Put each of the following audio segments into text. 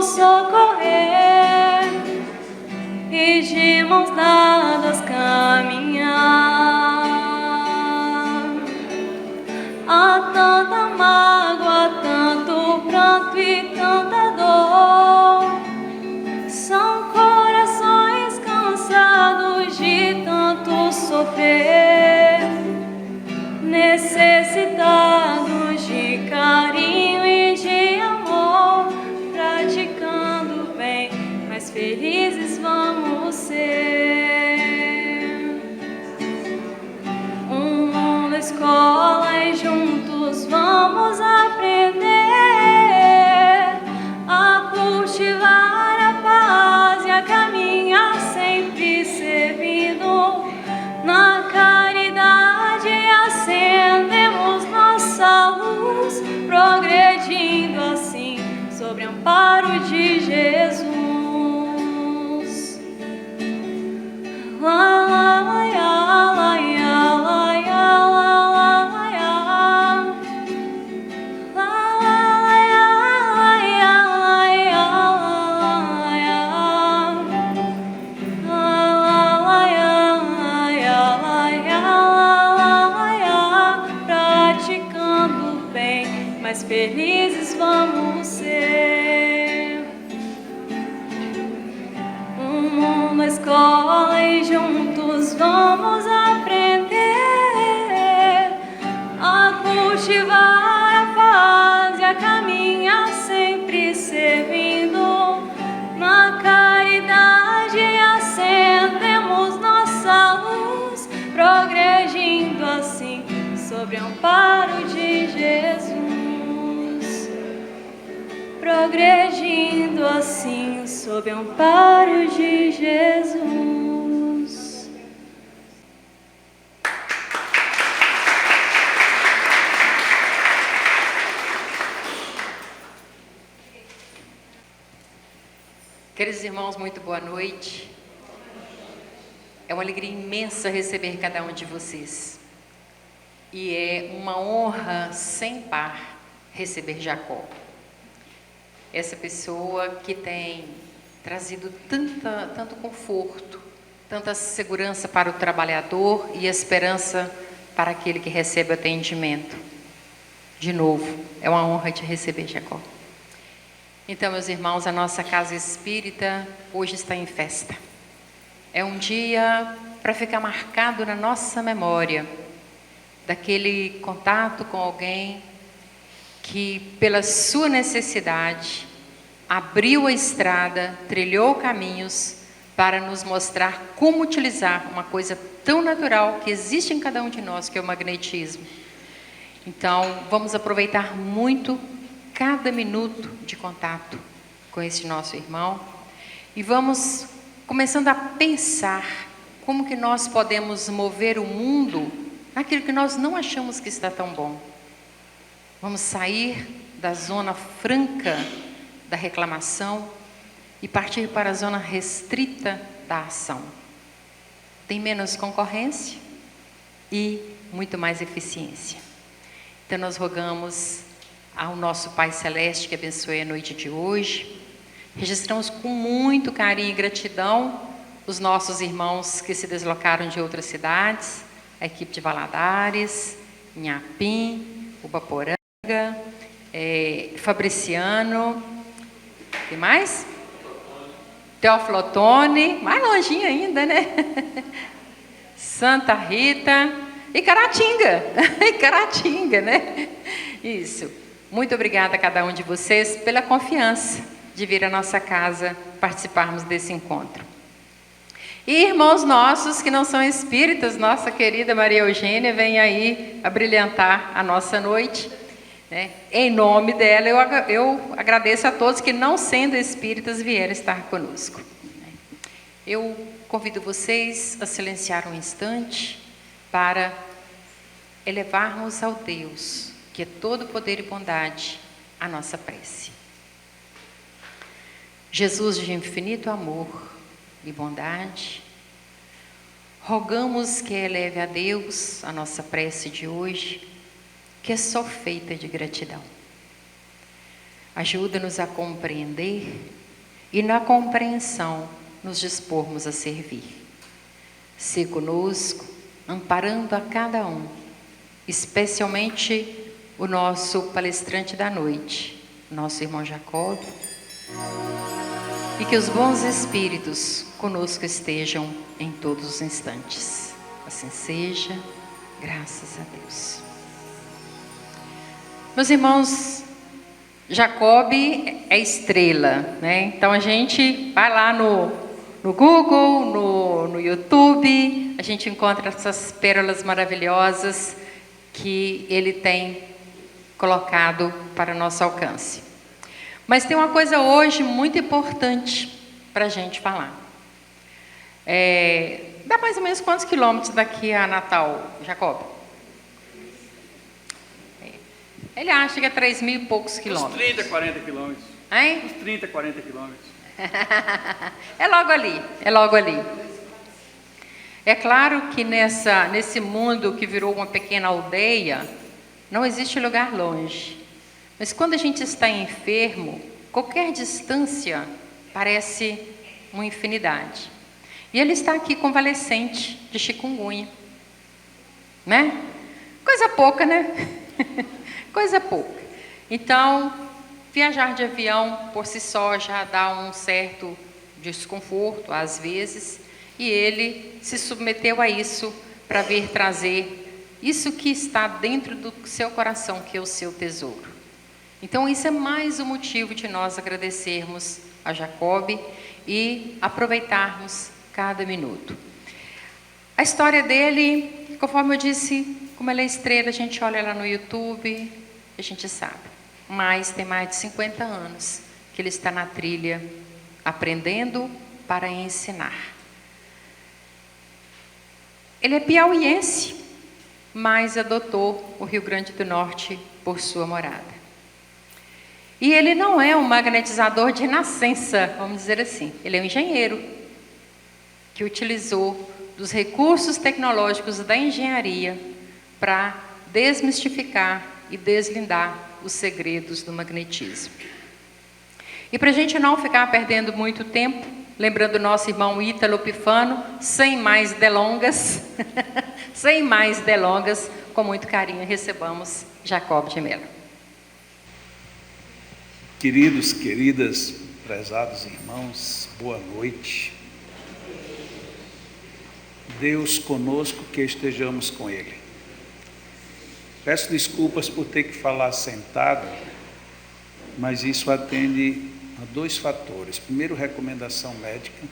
socorrer e de mãos dadas caminhar. Há tanta mágoa, tanto pranto e tanta dor. São corações cansados de tanto sofrer, necessitados de carinho e de amor, praticando o bem, mas felizes vamos ser. Um mundo escola e juntos vamos aprender a cultivar a paz e a caminhar sempre servindo. Na caridade acendemos nossa luz, progredindo assim sobre o amparo de Jesus. La, la, la, ya, la, ya, la, ya, la, la, la, ya. La, la, ya, la, ya, la, ya, praticando o bem, mas felizes vamos ser. Um mundo, a escola e juntos vamos aprender a cultivar a paz e a caminhar sempre servindo. Na caridade acendemos nossa luz, progredindo assim sobre o amparo de Jesus. Progredindo assim sob o amparo de Jesus. Queridos irmãos, muito boa noite. É uma alegria imensa receber cada um de vocês. E é uma honra sem par receber Jacó. Essa pessoa que tem trazido tanto conforto, tanta segurança para o trabalhador e esperança para aquele que recebe atendimento. De novo, é uma honra te receber, Jacó. Então, meus irmãos, a nossa casa espírita hoje está em festa. É um dia para ficar marcado na nossa memória daquele contato com alguém que, pela sua necessidade, abriu a estrada, trilhou caminhos para nos mostrar como utilizar uma coisa tão natural que existe em cada um de nós, que é o magnetismo. Então, vamos aproveitar muito cada minuto de contato com esse nosso irmão e vamos começando a pensar como que nós podemos mover o mundo naquilo que nós não achamos que está tão bom. Vamos sair da zona franca da reclamação e partir para a zona restrita da ação. Tem menos concorrência e muito mais eficiência. Então nós rogamos ao nosso Pai Celeste que abençoe a noite de hoje. Registramos com muito carinho e gratidão os nossos irmãos que se deslocaram de outras cidades, a equipe de Valadares, Inhapim, Ubaporanga, Fabriciano, e mais? Teófilo Otoni, mais longinho ainda, né? Santa Rita e Caratinga, Caratinga, né? Isso. Muito obrigada a cada um de vocês pela confiança de vir à nossa casa participarmos desse encontro. E irmãos nossos que não são espíritas, nossa querida Maria Eugênia vem aí a brilhantar a nossa noite, né? Em nome dela, eu agradeço a todos que, não sendo espíritas, vieram estar conosco. Eu convido vocês a silenciar um instante para elevarmos ao Deus, que é todo poder e bondade, a nossa prece. Jesus de infinito amor e bondade, rogamos que eleve a Deus a nossa prece de hoje, que é só feita de gratidão. Ajuda-nos a compreender e na compreensão nos dispormos a servir. Sê conosco, amparando a cada um, especialmente o nosso palestrante da noite, nosso irmão Jacob, e que os bons espíritos conosco estejam em todos os instantes. Assim seja, graças a Deus. Meus irmãos, Jacob é estrela, né? Então a gente vai lá no Google, no YouTube, a gente encontra essas pérolas maravilhosas que ele tem colocado para nosso alcance. Mas tem uma coisa hoje muito importante para a gente falar. Dá mais ou menos quantos quilômetros daqui a Natal, Jacob? Ele acha que é 3.000 e poucos quilômetros. Uns 30, 40 quilômetros. Hein? Uns 30, 40 quilômetros. É logo ali, é logo ali. É claro que nesse mundo que virou uma pequena aldeia, não existe lugar longe. Mas quando a gente está enfermo, qualquer distância parece uma infinidade. E ele está aqui convalescente de chikungunya, né? Coisa pouca, né? Coisa pouca. Então, viajar de avião por si só já dá um certo desconforto, às vezes, e ele se submeteu a isso para vir trazer isso que está dentro do seu coração, que é o seu tesouro. Então, isso é mais um motivo de nós agradecermos a Jacob e aproveitarmos cada minuto. A história dele, conforme eu disse, como ela é estrela, a gente olha lá no YouTube, a gente sabe. Mas tem mais de 50 anos que ele está na trilha, aprendendo para ensinar. Ele é piauiense, mas adotou o Rio Grande do Norte por sua morada. E ele não é um magnetizador de nascença, vamos dizer assim. Ele é um engenheiro que utilizou dos recursos tecnológicos da engenharia para desmistificar e deslindar os segredos do magnetismo. E para a gente não ficar perdendo muito tempo, lembrando o nosso irmão Ítalo Pifano, sem mais delongas, sem mais delongas, com muito carinho recebamos Jacob de Mello. Queridos, queridas, prezados irmãos, boa noite. Deus conosco, que estejamos com Ele. Peço desculpas por ter que falar sentado, mas isso atende a dois fatores. Primeiro, recomendação médica.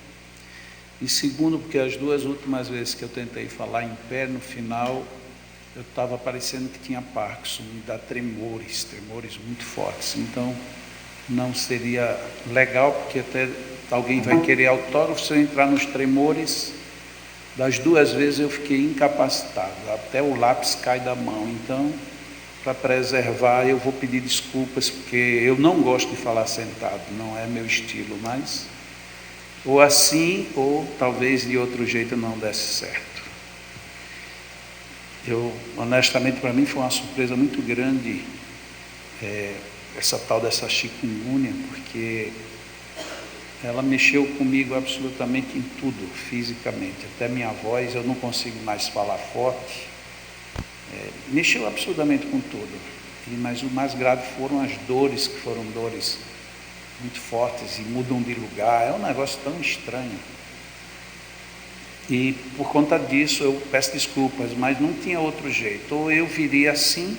E segundo, porque as duas últimas vezes que eu tentei falar em pé, no final, eu estava parecendo que tinha Parkinson, me dá tremores muito fortes. Então, não seria legal, porque até alguém vai querer autógrafo se eu entrar nos tremores. Das duas vezes eu fiquei incapacitado, até o lápis cai da mão. Então, para preservar, eu vou pedir desculpas, porque eu não gosto de falar sentado, não é meu estilo, mas ou assim, ou talvez de outro jeito não desse certo. Honestamente, para mim foi uma surpresa muito grande essa tal dessa chikungunya, porque ela mexeu comigo absolutamente em tudo, fisicamente. Até minha voz, eu não consigo mais falar forte. Mexeu absolutamente com tudo. Mas o mais grave foram as dores, que foram dores muito fortes e mudam de lugar. É um negócio tão estranho. E por conta disso, eu peço desculpas, mas não tinha outro jeito. Ou eu viria assim,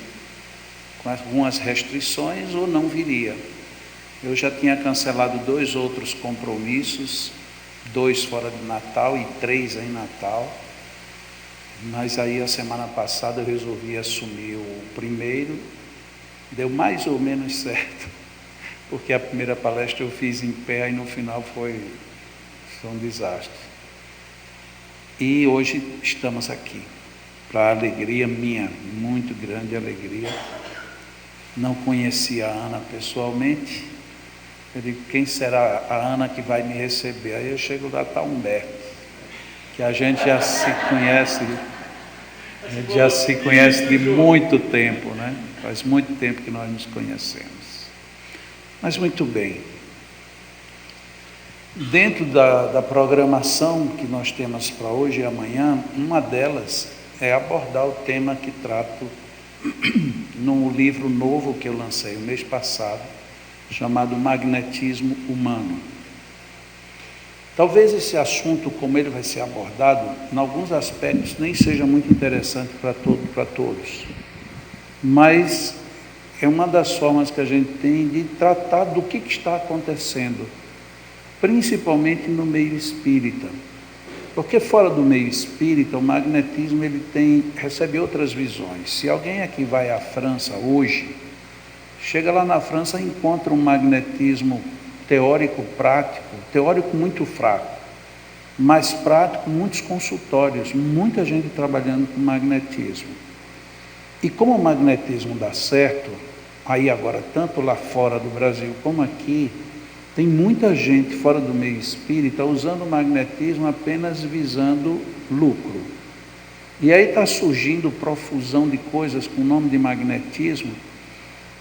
com algumas restrições, ou não viria. Eu já tinha cancelado 2 outros compromissos, 2 fora de Natal e 3 em Natal. Mas aí a semana passada eu resolvi assumir o primeiro. Deu mais ou menos certo, porque a primeira palestra eu fiz em pé e no final foi um desastre. E hoje estamos aqui, para a alegria minha, muito grande alegria. Não conhecia a Ana pessoalmente. Eu digo, quem será a Ana que vai me receber? Aí eu chego lá, está Humberto, que a gente já se conhece, de muito tempo, né? Faz muito tempo que nós nos conhecemos. Mas muito bem. Dentro da programação que nós temos para hoje e amanhã, uma delas é abordar o tema que trato num livro novo que eu lancei o mês passado, chamado Magnetismo Humano. Talvez esse assunto, como ele vai ser abordado, em alguns aspectos nem seja muito interessante para todos, mas é uma das formas que a gente tem de tratar do que está acontecendo, principalmente no meio espírita. Porque fora do meio espírita, o magnetismo recebe outras visões. Se alguém aqui vai à França hoje, chega lá na França e encontra um magnetismo teórico prático, teórico muito fraco, mas prático, muitos consultórios, muita gente trabalhando com magnetismo. E como o magnetismo dá certo, aí agora, tanto lá fora do Brasil como aqui, tem muita gente fora do meio espírita usando o magnetismo apenas visando lucro. E aí está surgindo profusão de coisas com o nome de magnetismo,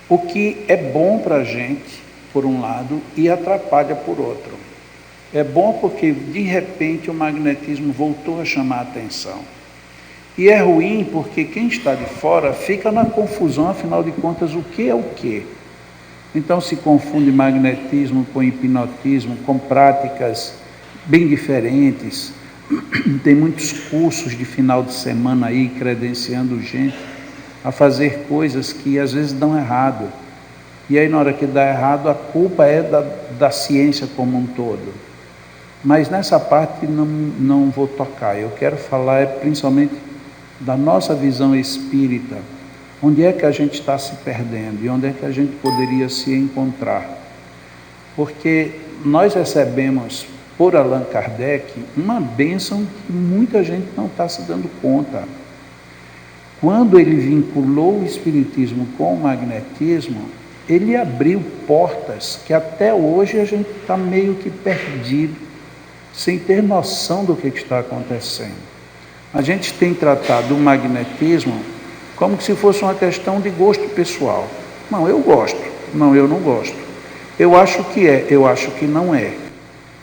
o que é bom para a gente, por um lado, e atrapalha por outro. É bom porque, de repente, o magnetismo voltou a chamar a atenção. E é ruim porque quem está de fora fica na confusão, afinal de contas, o que é o quê? Então se confunde magnetismo com hipnotismo, com práticas bem diferentes. Tem muitos cursos de final de semana aí credenciando gente a fazer coisas que às vezes dão errado. E aí na hora que dá errado, a culpa é da ciência como um todo. Mas nessa parte não vou tocar. Eu quero falar principalmente da nossa visão espírita. Onde é que a gente está se perdendo e onde é que a gente poderia se encontrar? Porque nós recebemos, por Allan Kardec, uma bênção que muita gente não está se dando conta. Quando ele vinculou o espiritismo com o magnetismo, ele abriu portas que até hoje a gente está meio que perdido, sem ter noção do que está acontecendo. A gente tem tratado o magnetismo como se fosse uma questão de gosto pessoal. Não, eu gosto. Não, eu não gosto. Eu acho que é, eu acho que não é.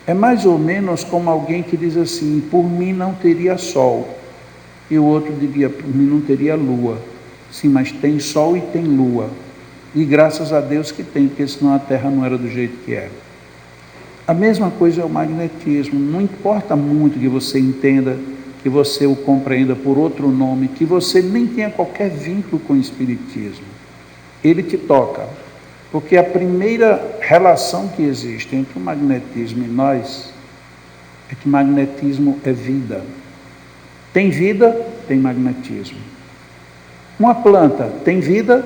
É mais ou menos como alguém que diz assim, por mim não teria sol. E o outro diria, por mim não teria lua. Sim, mas tem sol e tem lua. E graças a Deus que tem, porque senão a Terra não era do jeito que era. A mesma coisa é o magnetismo. Não importa muito que você entenda, que você o compreenda por outro nome, que você nem tenha qualquer vínculo com o espiritismo. Ele te toca, porque a primeira relação que existe entre o magnetismo e nós é que o magnetismo é vida. Tem vida, tem magnetismo. Uma planta tem vida,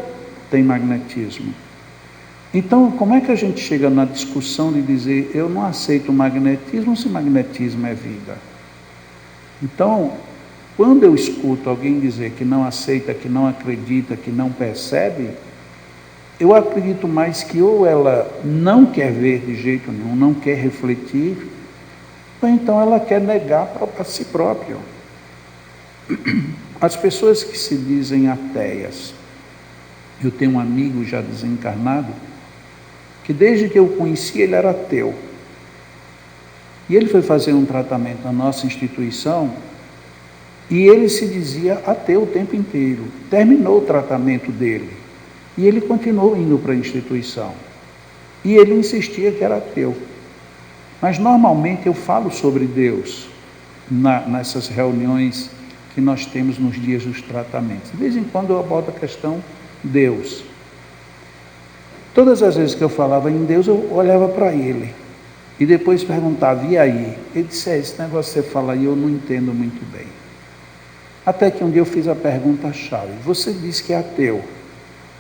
tem magnetismo. Então, como é que a gente chega na discussão de dizer, eu não aceito o magnetismo se magnetismo é vida? Então, quando eu escuto alguém dizer que não aceita, que não acredita, que não percebe, eu acredito mais que ou ela não quer ver de jeito nenhum, não quer refletir, ou então ela quer negar para si própria. As pessoas que se dizem ateias, eu tenho um amigo já desencarnado, que desde que eu o conheci ele era ateu. E ele foi fazer um tratamento na nossa instituição e ele se dizia ateu o tempo inteiro. Terminou o tratamento dele e ele continuou indo para a instituição. E ele insistia que era ateu. Mas normalmente eu falo sobre Deus nessas reuniões que nós temos nos dias dos tratamentos. De vez em quando eu abordo a questão Deus. Todas as vezes que eu falava em Deus, eu olhava para ele. E depois perguntava, e aí? Ele disse, esse negócio que você fala aí eu não entendo muito bem. Até que um dia eu fiz a pergunta-chave. Você diz que é ateu,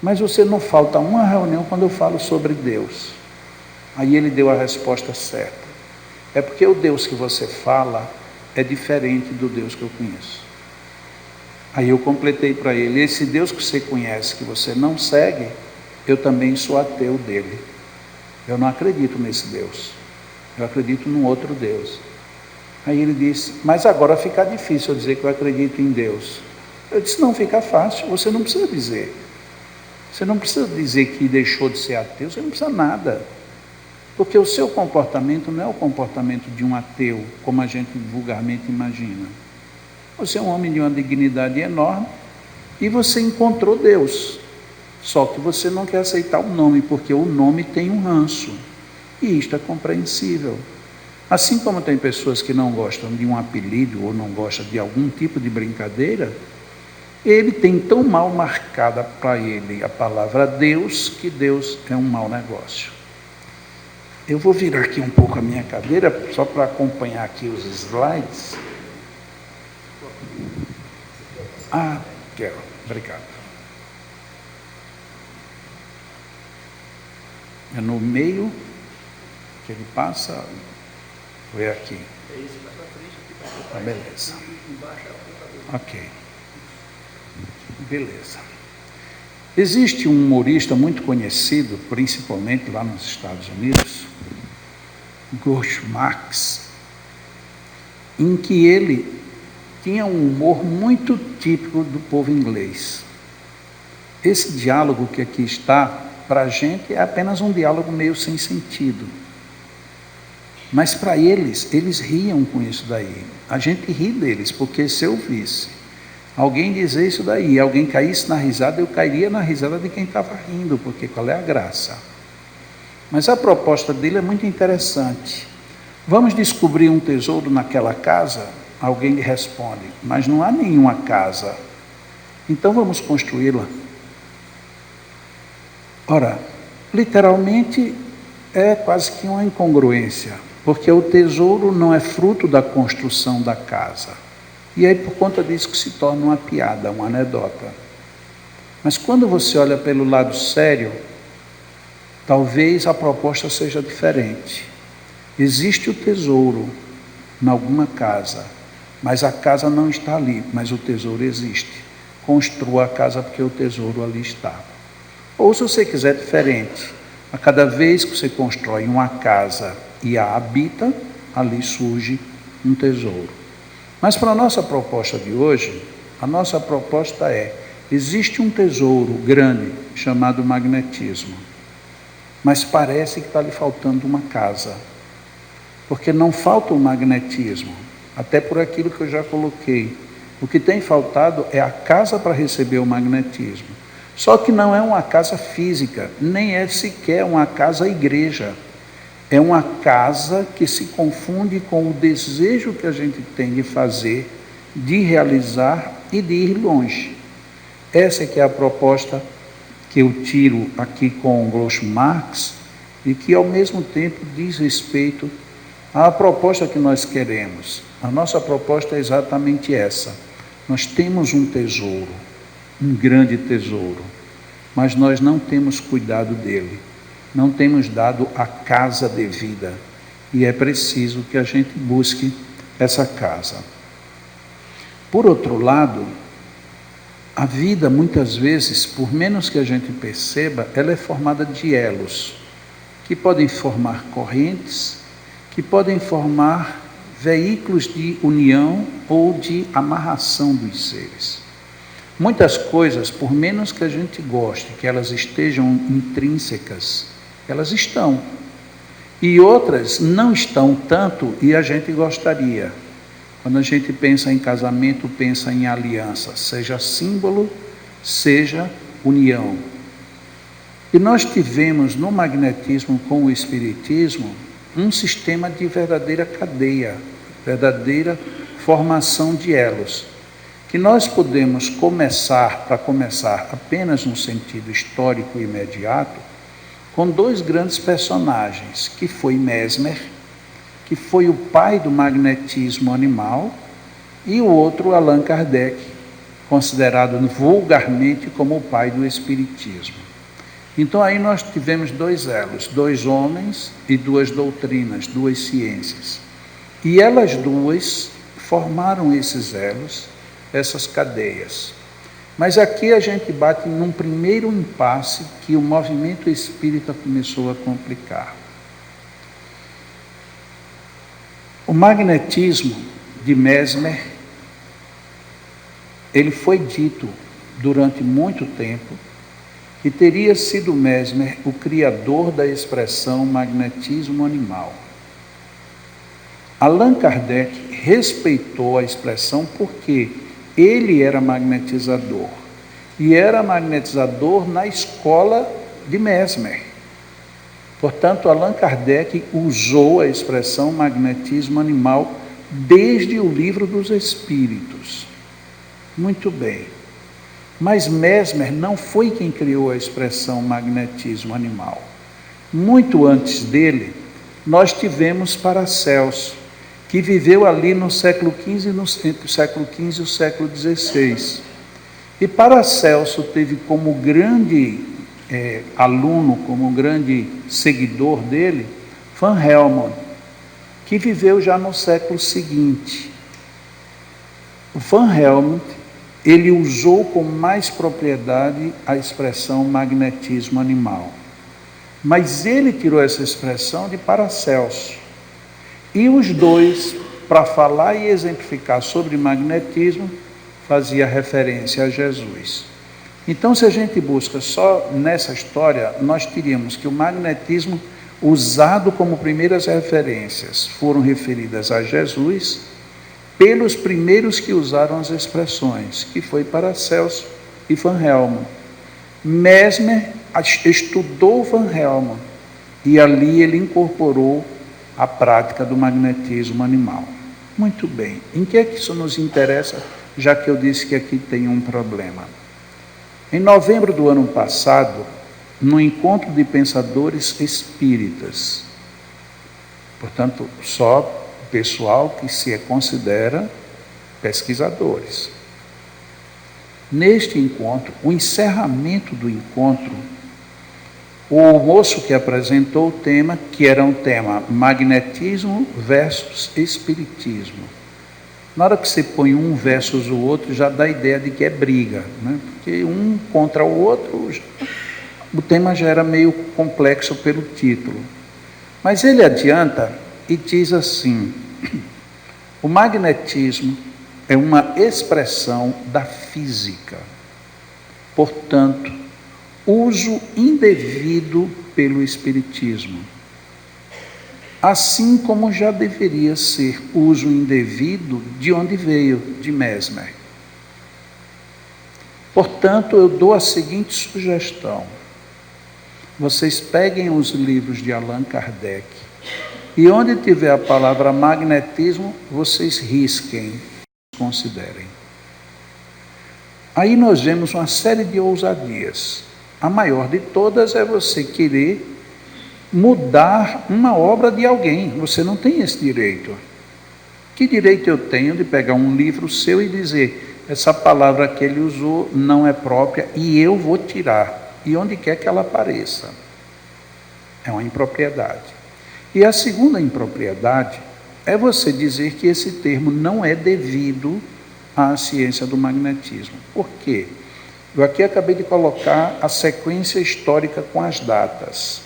mas você não falta uma reunião quando eu falo sobre Deus. Aí ele deu a resposta certa. É porque o Deus que você fala é diferente do Deus que eu conheço. Aí eu completei para ele, esse Deus que você conhece, que você não segue, eu também sou ateu dele. Eu não acredito nesse Deus. Eu acredito num outro Deus. Aí ele disse, mas agora fica difícil eu dizer que eu acredito em Deus. Eu disse, não, fica fácil, você não precisa dizer. Você não precisa dizer que deixou de ser ateu, você não precisa nada. Porque o seu comportamento não é o comportamento de um ateu, como a gente vulgarmente imagina. Você é um homem de uma dignidade enorme e você encontrou Deus. Só que você não quer aceitar o nome, porque o nome tem um ranço. E isto é compreensível. Assim como tem pessoas que não gostam de um apelido ou não gostam de algum tipo de brincadeira, ele tem tão mal marcada para ele a palavra Deus, que Deus é um mau negócio. Eu vou virar aqui um pouco a minha cadeira, só para acompanhar aqui os slides. Quero. Obrigado. É no meio que ele passa, ou é aqui? É isso, vai para frente, aqui. Beleza. Ok. Beleza. Existe um humorista muito conhecido, principalmente lá nos Estados Unidos, Groucho Marx, em que ele tinha um humor muito típico do povo inglês. Esse diálogo que aqui está, para a gente, é apenas um diálogo meio sem sentido. Mas para eles riam com isso daí. A gente ri deles, porque se eu visse alguém dizer isso daí, alguém caísse na risada, eu cairia na risada de quem estava rindo, porque qual é a graça? Mas a proposta dele é muito interessante. Vamos descobrir um tesouro naquela casa? Alguém lhe responde, mas não há nenhuma casa. Então vamos construí-la. Ora, literalmente é quase que uma incongruência, porque o tesouro não é fruto da construção da casa. E aí, por conta disso, que se torna uma piada, uma anedota. Mas quando você olha pelo lado sério, talvez a proposta seja diferente. Existe o tesouro em alguma casa, mas a casa não está ali, mas o tesouro existe. Construa a casa porque o tesouro ali está. Ou se você quiser diferente, a cada vez que você constrói uma casa e a habita, ali surge um tesouro. Mas para a nossa proposta de hoje, a nossa proposta é, existe um tesouro grande chamado magnetismo, mas parece que está lhe faltando uma casa, porque não falta o magnetismo, até por aquilo que eu já coloquei. O que tem faltado é a casa para receber o magnetismo. Só que não é uma casa física, nem é sequer uma casa-igreja. É uma casa que se confunde com o desejo que a gente tem de fazer, de realizar e de ir longe. Essa é que é a proposta que eu tiro aqui com o Groucho Marx e que ao mesmo tempo diz respeito à proposta que nós queremos. A nossa proposta é exatamente essa. Nós temos um tesouro, um grande tesouro, mas nós não temos cuidado dele. Não temos dado a casa devida, e é preciso que a gente busque essa casa. Por outro lado, a vida muitas vezes, por menos que a gente perceba, ela é formada de elos, que podem formar correntes, que podem formar veículos de união ou de amarração dos seres. Muitas coisas, por menos que a gente goste, que elas estejam intrínsecas, elas estão. E outras não estão tanto e a gente gostaria. Quando a gente pensa em casamento, pensa em aliança, seja símbolo, seja união. E nós tivemos no magnetismo com o espiritismo um sistema de verdadeira cadeia, verdadeira formação de elos, que nós podemos começar apenas no sentido histórico imediato, com dois grandes personagens, que foi Mesmer, que foi o pai do magnetismo animal, e o outro, Allan Kardec, considerado vulgarmente como o pai do espiritismo. Então aí nós tivemos dois elos, dois homens e duas doutrinas, duas ciências. E elas duas formaram esses elos, essas cadeias. Mas aqui a gente bate num primeiro impasse que o movimento espírita começou a complicar. O magnetismo de Mesmer, ele foi dito durante muito tempo que teria sido Mesmer o criador da expressão magnetismo animal. Allan Kardec respeitou a expressão porque ele era magnetizador, e era magnetizador na escola de Mesmer. Portanto, Allan Kardec usou a expressão magnetismo animal desde o Livro dos Espíritos. Muito bem. Mas Mesmer não foi quem criou a expressão magnetismo animal. Muito antes dele, nós tivemos Paracelso, que viveu ali no século XV, entre o século XV e o século XVI. E Paracelso teve como grande aluno, como grande seguidor dele, Van Helmont, que viveu já no século seguinte. O Van Helmont, ele usou com mais propriedade a expressão magnetismo animal. Mas ele tirou essa expressão de Paracelso. E os dois, para falar e exemplificar sobre magnetismo, fazia referência a Jesus. Então, se a gente busca só nessa história, nós teríamos que o magnetismo usado como primeiras referências foram referidas a Jesus pelos primeiros que usaram as expressões, que foi Paracelso e Van Helmont. Mesmer estudou Van Helmont e ali ele incorporou a prática do magnetismo animal. Muito bem. Em que é que isso nos interessa, já que eu disse que aqui tem um problema? Em novembro do ano passado, no encontro de pensadores espíritas, portanto, só pessoal que se considera pesquisadores. Neste encontro, o encerramento do encontro, o moço que apresentou o tema, que era um tema magnetismo versus espiritismo. Na hora que você põe um versus o outro, já dá a ideia de que é briga, né? Porque um contra o outro, o tema já era meio complexo pelo título. Mas ele adianta e diz assim: o magnetismo é uma expressão da física, portanto, uso indevido pelo espiritismo, assim como já deveria ser uso indevido de onde veio, de Mesmer. Portanto, eu dou a seguinte sugestão: vocês peguem os livros de Allan Kardec e onde tiver a palavra magnetismo, vocês risquem, considerem. Aí nós vemos uma série de ousadias. A maior de todas é você querer mudar uma obra de alguém. Você não tem esse direito. Que direito eu tenho de pegar um livro seu e dizer: essa palavra que ele usou não é própria e eu vou tirar, e onde quer que ela apareça? É uma impropriedade. E a segunda impropriedade é você dizer que esse termo não é devido à ciência do magnetismo. Por quê? Eu aqui acabei de colocar a sequência histórica com as datas.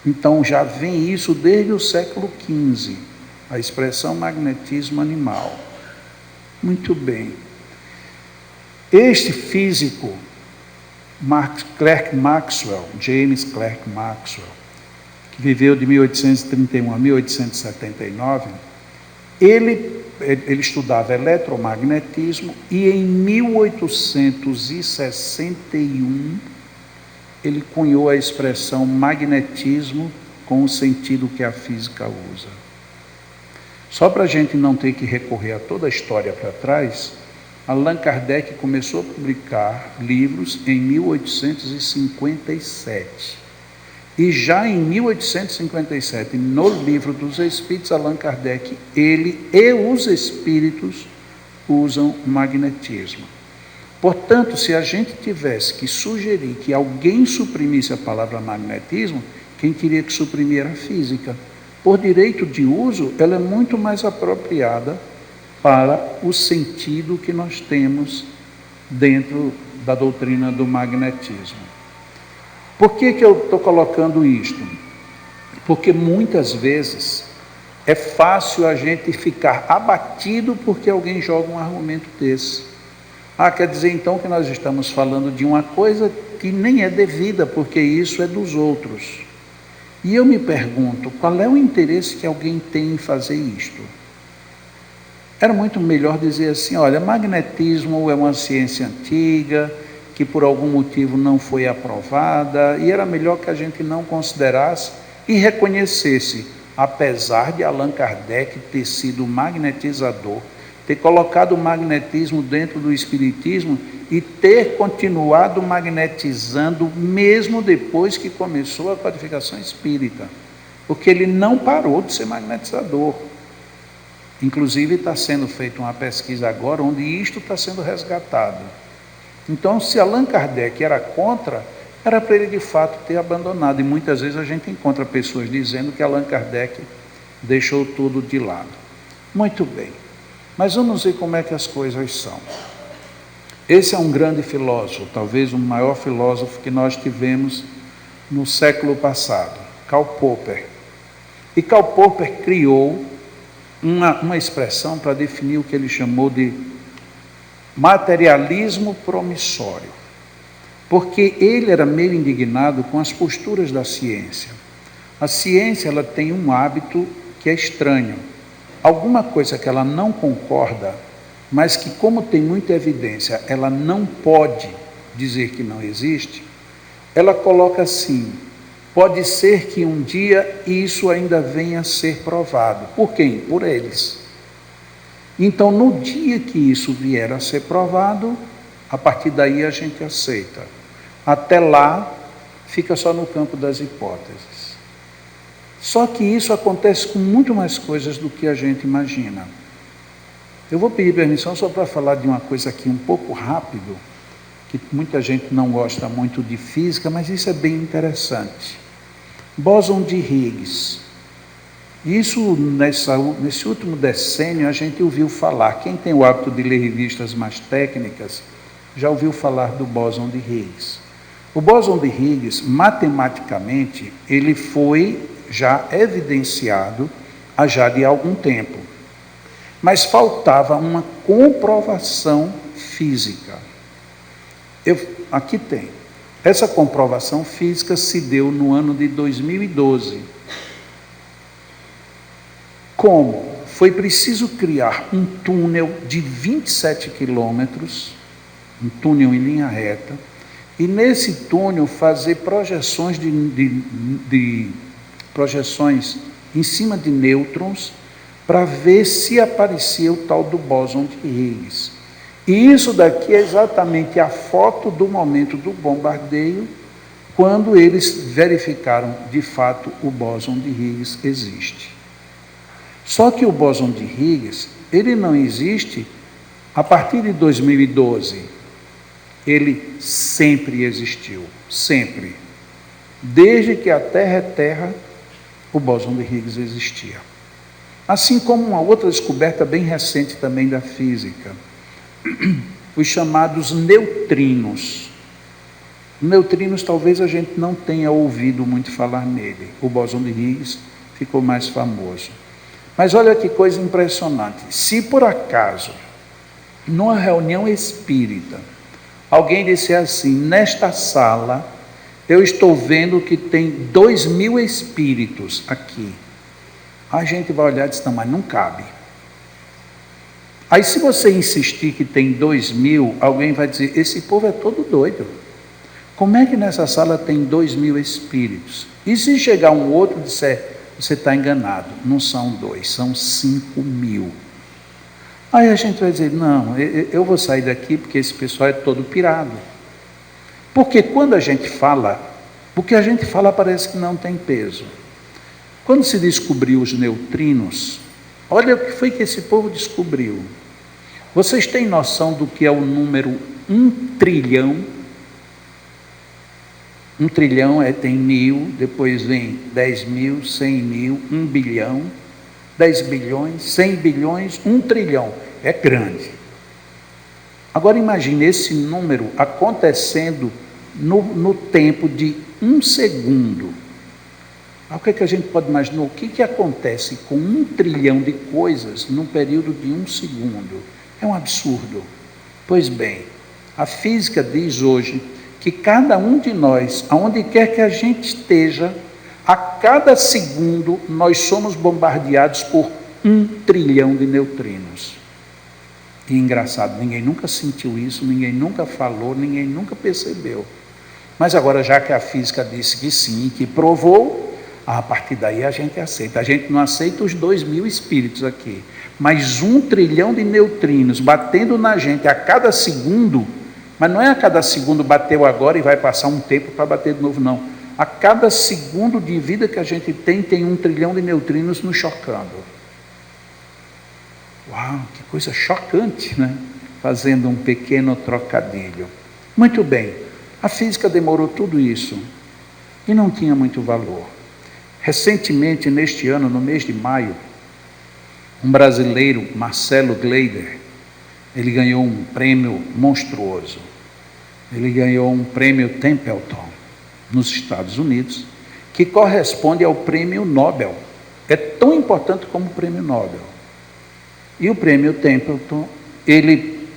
Então já vem isso desde o século XV, a expressão magnetismo animal. Muito bem. Este físico, Clerk Maxwell, James Clerk Maxwell, que viveu de 1831 a 1879, ele estudava eletromagnetismo e em 1861 ele cunhou a expressão magnetismo com o sentido que a física usa. Só para a gente não ter que recorrer a toda a história para trás, Allan Kardec começou a publicar livros em 1857. E já em 1857, no Livro dos Espíritos, Allan Kardec, ele e os espíritos usam magnetismo. Portanto, se a gente tivesse que sugerir que alguém suprimisse a palavra magnetismo, quem teria que suprimir era a física. Por direito de uso, ela é muito mais apropriada para o sentido que nós temos dentro da doutrina do magnetismo. Por que eu estou colocando isto? Porque muitas vezes é fácil a gente ficar abatido porque alguém joga um argumento desse. Quer dizer então que nós estamos falando de uma coisa que nem é devida, porque isso é dos outros. E eu me pergunto, qual é o interesse que alguém tem em fazer isto? Era muito melhor dizer assim, olha, magnetismo é uma ciência antiga, que por algum motivo não foi aprovada, e era melhor que a gente não considerasse e reconhecesse, apesar de Allan Kardec ter sido magnetizador, ter colocado o magnetismo dentro do espiritismo e ter continuado magnetizando mesmo depois que começou a codificação espírita, porque ele não parou de ser magnetizador. Inclusive está sendo feita uma pesquisa agora onde isto está sendo resgatado. Então, se Allan Kardec era contra, era para ele de fato ter abandonado. E muitas vezes a gente encontra pessoas dizendo que Allan Kardec deixou tudo de lado. Muito bem, mas vamos ver como é que as coisas são. Esse é um grande filósofo, talvez o maior filósofo que nós tivemos no século passado, Karl Popper. E Karl Popper criou uma expressão para definir o que ele chamou de materialismo promissório, porque ele era meio indignado com as posturas da ciência. A ciência, ela tem um hábito que é estranho. Alguma coisa que ela não concorda, mas que, como tem muita evidência, ela não pode dizer que não existe, ela coloca assim: pode ser que um dia isso ainda venha a ser provado. Por quem? Por eles. Então, no dia que isso vier a ser provado, a partir daí a gente aceita. Até lá, fica só no campo das hipóteses. Só que isso acontece com muito mais coisas do que a gente imagina. Eu vou pedir permissão só para falar de uma coisa aqui um pouco rápido, que muita gente não gosta muito de física, mas isso é bem interessante. Bóson de Higgs. Isso, nesse último decênio, a gente ouviu falar. Quem tem o hábito de ler revistas mais técnicas, já ouviu falar do bóson de Higgs. O bóson de Higgs, matematicamente, ele foi já evidenciado há já de algum tempo. Mas faltava uma comprovação física. Aqui tem. Essa comprovação física se deu no ano de 2012. Como? Foi preciso criar um túnel de 27 quilômetros, um túnel em linha reta, e nesse túnel fazer projeções projeções em cima de nêutrons para ver se aparecia o tal do bóson de Higgs. E isso daqui é exatamente a foto do momento do bombardeio, quando eles verificaram de fato o bóson de Higgs existe. Só que o bóson de Higgs, ele não existe a partir de 2012. Ele sempre existiu, sempre. Desde que a Terra é Terra, o bóson de Higgs existia. Assim como uma outra descoberta bem recente também da física, os chamados neutrinos. Neutrinos talvez a gente não tenha ouvido muito falar nele. O bóson de Higgs ficou mais famoso. Mas olha que coisa impressionante. Se por acaso, numa reunião espírita, alguém disser assim: nesta sala, eu estou vendo que tem 2.000 espíritos aqui. A gente vai olhar e diz: não, mas não cabe. Aí se você insistir que tem 2.000, alguém vai dizer: esse povo é todo doido. Como é que nessa sala tem 2.000 espíritos? E se chegar um outro e disser: você está enganado, não são 2, são 5.000. Aí a gente vai dizer: não, eu vou sair daqui porque esse pessoal é todo pirado. Porque quando a gente fala, o que a gente fala parece que não tem peso. Quando se descobriu os neutrinos, olha o que foi que esse povo descobriu. Vocês têm noção do que é o número 1 trilhão? 1 trilhão tem 1.000, depois vem 10.000, 100.000, 1 bilhão, 10 bilhões, 100 bilhões, 1 trilhão. É grande. Agora imagine esse número acontecendo no tempo de 1 segundo. O que é que a gente pode imaginar? O que acontece com 1 trilhão de coisas num período de 1 segundo? É um absurdo. Pois bem, a física diz hoje que cada um de nós, aonde quer que a gente esteja, a cada segundo nós somos bombardeados por 1 trilhão de neutrinos. E engraçado, ninguém nunca sentiu isso, ninguém nunca falou, ninguém nunca percebeu. Mas agora, já que a física disse que sim, que provou, a partir daí a gente aceita. A gente não aceita os 2.000 espíritos aqui, mas 1 trilhão de neutrinos batendo na gente a cada segundo. Mas não é a cada segundo bateu agora e vai passar um tempo para bater de novo, não. A cada segundo de vida que a gente tem 1 trilhão de neutrinos nos chocando. Uau, que coisa chocante, né? Fazendo um pequeno trocadilho. Muito bem, a física demorou tudo isso e não tinha muito valor. Recentemente, neste ano, no mês de maio, um brasileiro, Marcelo Gleider, ele ganhou um prêmio monstruoso. Ele ganhou um prêmio Templeton, nos Estados Unidos, que corresponde ao prêmio Nobel. É tão importante como o prêmio Nobel. E o prêmio Templeton, ele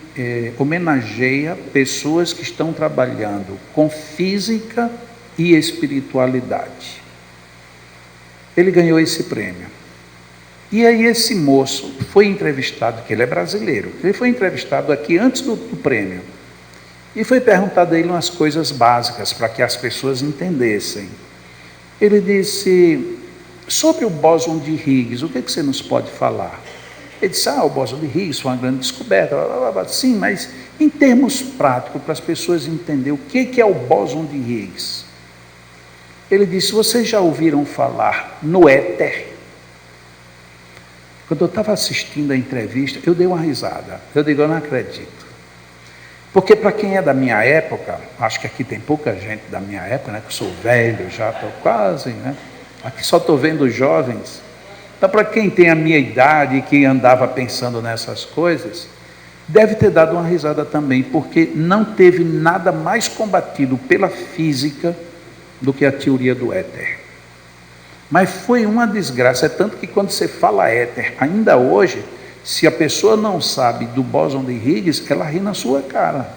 homenageia pessoas que estão trabalhando com física e espiritualidade. Ele ganhou esse prêmio. E aí esse moço foi entrevistado, que ele é brasileiro, ele foi entrevistado aqui antes do prêmio. E foi perguntado a ele umas coisas básicas para que as pessoas entendessem. Ele disse, sobre o bóson de Higgs, o que você nos pode falar? Ele disse, o bóson de Higgs foi uma grande descoberta. Sim, mas em termos práticos, para as pessoas entenderem o que é o bóson de Higgs. Ele disse, vocês já ouviram falar no éter? Quando eu estava assistindo a entrevista, eu dei uma risada. Eu digo, eu não acredito. Porque para quem é da minha época, acho que aqui tem pouca gente da minha época, né? Que eu sou velho, já estou quase, né? Aqui só estou vendo os jovens. Então, para quem tem a minha idade e que andava pensando nessas coisas, deve ter dado uma risada também, porque não teve nada mais combatido pela física do que a teoria do éter. Mas foi uma desgraça, é tanto que quando você fala éter, ainda hoje, se a pessoa não sabe do bóson de Higgs, ela ri na sua cara.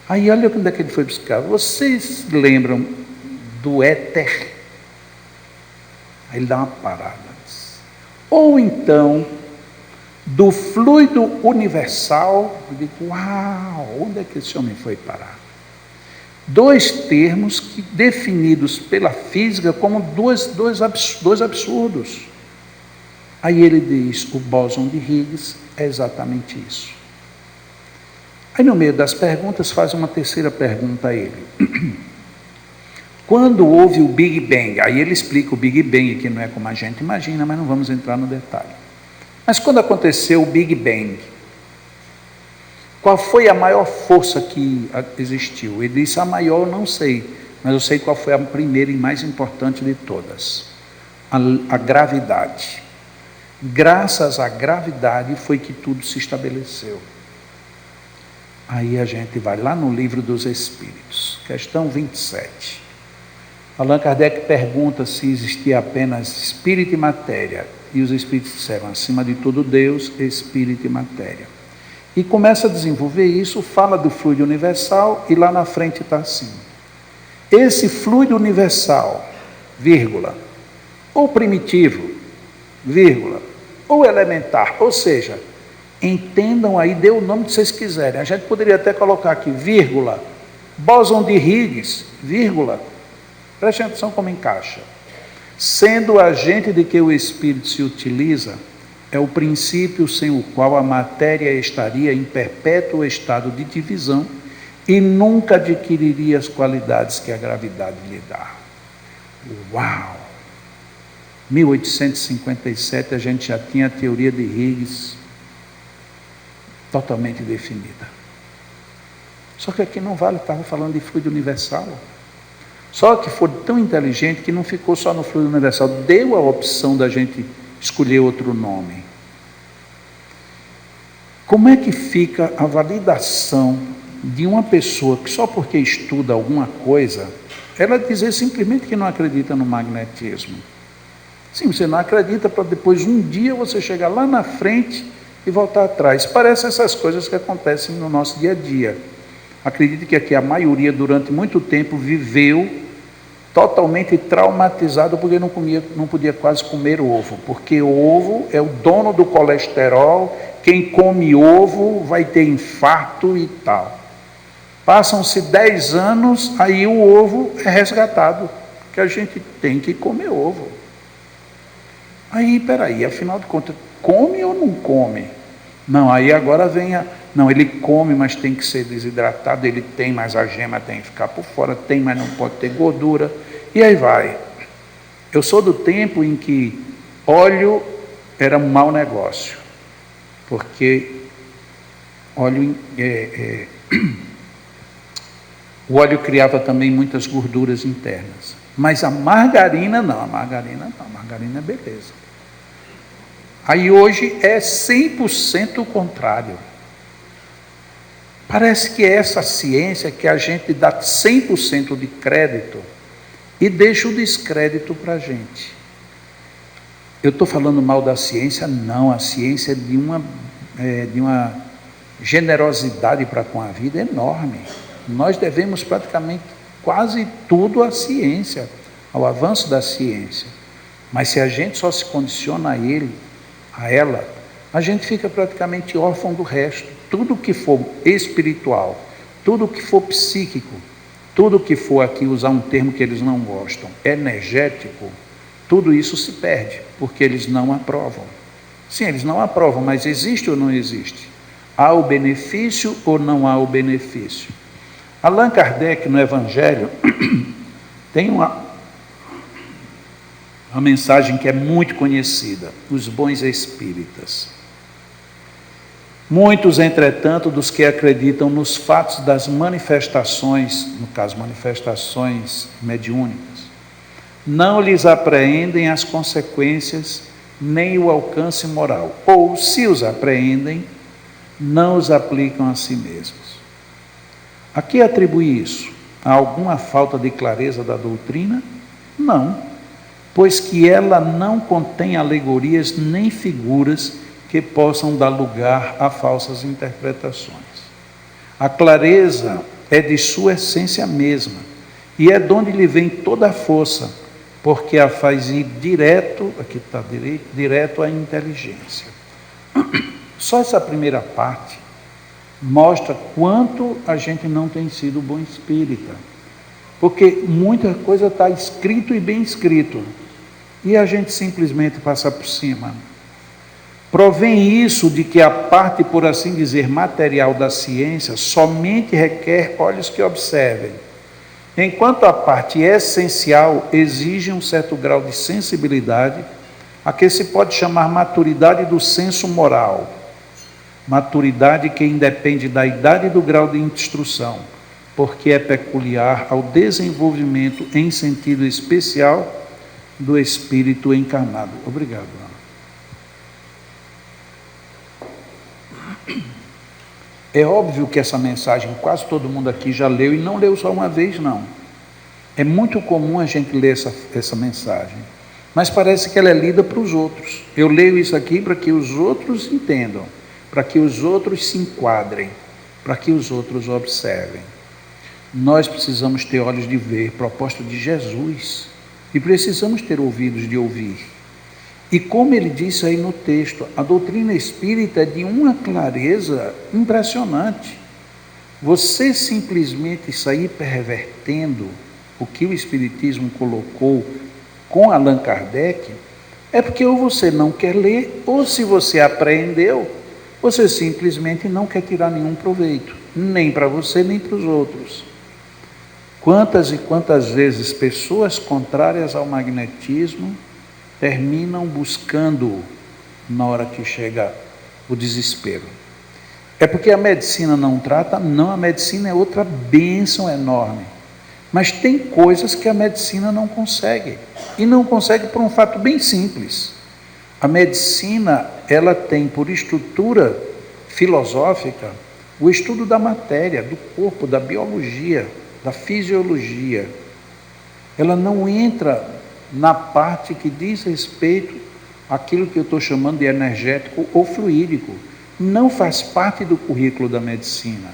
Aí olha onde é que ele foi buscar. Vocês lembram do éter? Aí ele dá uma parada. Ou então, do fluido universal. Eu digo, uau, onde é que esse homem foi parar? 2 termos que, definidos pela física como dois absurdos. Aí ele diz, o bóson de Higgs é exatamente isso. Aí no meio das perguntas faz uma terceira pergunta a ele. Quando houve o Big Bang, aí ele explica o Big Bang, que não é como a gente imagina, mas não vamos entrar no detalhe. Mas quando aconteceu o Big Bang, qual foi a maior força que existiu? Ele disse, a maior eu não sei, mas eu sei qual foi a primeira e mais importante de todas. A gravidade. Graças à gravidade foi que tudo se estabeleceu. Aí a gente vai lá no Livro dos Espíritos, questão 27. Allan Kardec pergunta se existia apenas espírito e matéria. E os espíritos disseram, acima de tudo Deus, espírito e matéria. E começa a desenvolver isso, fala do fluido universal, e lá na frente está assim. Esse fluido universal, vírgula, ou primitivo, vírgula, ou elementar, ou seja, entendam aí, dê o nome que vocês quiserem. A gente poderia até colocar aqui, vírgula, bóson de Higgs, vírgula, preste atenção como encaixa. Sendo o agente de que o espírito se utiliza, é o princípio sem o qual a matéria estaria em perpétuo estado de divisão e nunca adquiriria as qualidades que a gravidade lhe dá. Uau! 1857 a gente já tinha a teoria de Higgs totalmente definida. Só que aqui não vale, estava falando de fluido universal. Só que foi tão inteligente que não ficou só no fluido universal, deu a opção da gente escolher outro nome. Como é que fica a validação de uma pessoa que só porque estuda alguma coisa, ela dizer simplesmente que não acredita no magnetismo? Sim, você não acredita para depois um dia você chegar lá na frente e voltar atrás. Parece essas coisas que acontecem no nosso dia a dia. Acredito que aqui a maioria, durante muito tempo, viveu totalmente traumatizado porque não podia quase comer ovo, porque o ovo é o dono do colesterol, quem come ovo vai ter infarto e tal. Passam-se 10 anos, aí o ovo é resgatado, que a gente tem que comer ovo. Aí, peraí, afinal de contas, come ou não come? Não, aí agora vem não, ele come, mas tem que ser desidratado, ele tem, mas a gema tem que ficar por fora, tem, mas não pode ter gordura, e aí vai. Eu sou do tempo em que óleo era um mau negócio, porque óleo, o óleo criava também muitas gorduras internas, mas a margarina não, a margarina é beleza. Aí hoje é 100% o contrário. Parece que é essa ciência que a gente dá 100% de crédito e deixa o descrédito para a gente. Eu estou falando mal da ciência? Não, a ciência é de uma generosidade para com a vida enorme. Nós devemos praticamente quase tudo à ciência, ao avanço da ciência. Mas se a gente só se condiciona a ela, a gente fica praticamente órfão do resto. Tudo que for espiritual, tudo que for psíquico, tudo que for, aqui usar um termo que eles não gostam, energético, tudo isso se perde, porque eles não aprovam. Sim, eles não aprovam, mas existe ou não existe? Há o benefício ou não há o benefício? Allan Kardec, no Evangelho, tem uma mensagem que é muito conhecida, os bons espíritas. Muitos, entretanto, dos que acreditam nos fatos das manifestações, no caso, manifestações mediúnicas, não lhes apreendem as consequências nem o alcance moral, ou, se os apreendem, não os aplicam a si mesmos. A que atribui isso? A alguma falta de clareza da doutrina? Não, pois que ela não contém alegorias nem figuras que possam dar lugar a falsas interpretações. A clareza é de sua essência mesma, e é de onde lhe vem toda a força, porque a faz ir direto, aqui está direto à inteligência. Só essa primeira parte mostra quanto a gente não tem sido bom espírita, porque muita coisa está escrito e bem escrito, e a gente simplesmente passa por cima. Provém isso de que a parte, por assim dizer, material da ciência somente requer olhos que observem, enquanto a parte essencial exige um certo grau de sensibilidade, a que se pode chamar maturidade do senso moral, maturidade que independe da idade e do grau de instrução, porque é peculiar ao desenvolvimento em sentido especial do espírito encarnado. Obrigado, Ana. É óbvio que essa mensagem quase todo mundo aqui já leu, e não leu só uma vez, não. É muito comum a gente ler essa mensagem, mas parece que ela é lida para os outros. Eu leio isso aqui para que os outros entendam, para que os outros se enquadrem, para que os outros observem. Nós precisamos ter olhos de ver, proposta de Jesus, e precisamos ter ouvidos de ouvir. E como ele disse aí no texto, a doutrina espírita é de uma clareza impressionante. Você simplesmente sair pervertendo o que o Espiritismo colocou com Allan Kardec, é porque ou você não quer ler, ou se você aprendeu, você simplesmente não quer tirar nenhum proveito, nem para você, nem para os outros. Quantas e quantas vezes pessoas contrárias ao magnetismo terminam buscando na hora que chega o desespero. É porque a medicina não trata? Não, a medicina é outra bênção enorme. Mas tem coisas que a medicina não consegue. E não consegue por um fato bem simples. A medicina, ela tem por estrutura filosófica o estudo da matéria, do corpo, da biologia, da fisiologia. Ela não entra na parte que diz respeito àquilo que eu estou chamando de energético ou fluídico. Não faz parte do currículo da medicina.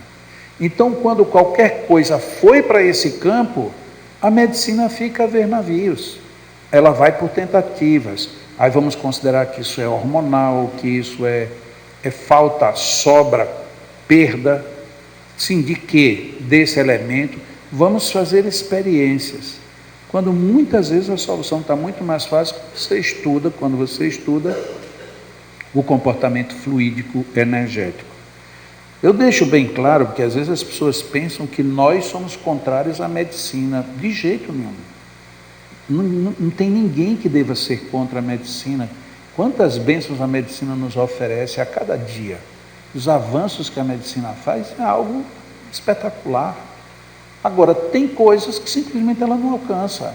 Então, quando qualquer coisa foi para esse campo, a medicina fica a ver navios. Ela vai por tentativas. Aí vamos considerar que isso é hormonal, que isso é falta, sobra, perda. Sim, de quê? Desse elemento. Vamos fazer experiências. Quando muitas vezes a solução está muito mais fácil quando você estuda o comportamento fluídico energético. Eu deixo bem claro, porque às vezes as pessoas pensam que nós somos contrários à medicina. De jeito nenhum. Não tem ninguém que deva ser contra a medicina. Quantas bênçãos a medicina nos oferece a cada dia. Os avanços que a medicina faz é algo espetacular. Agora, tem coisas que simplesmente ela não alcança.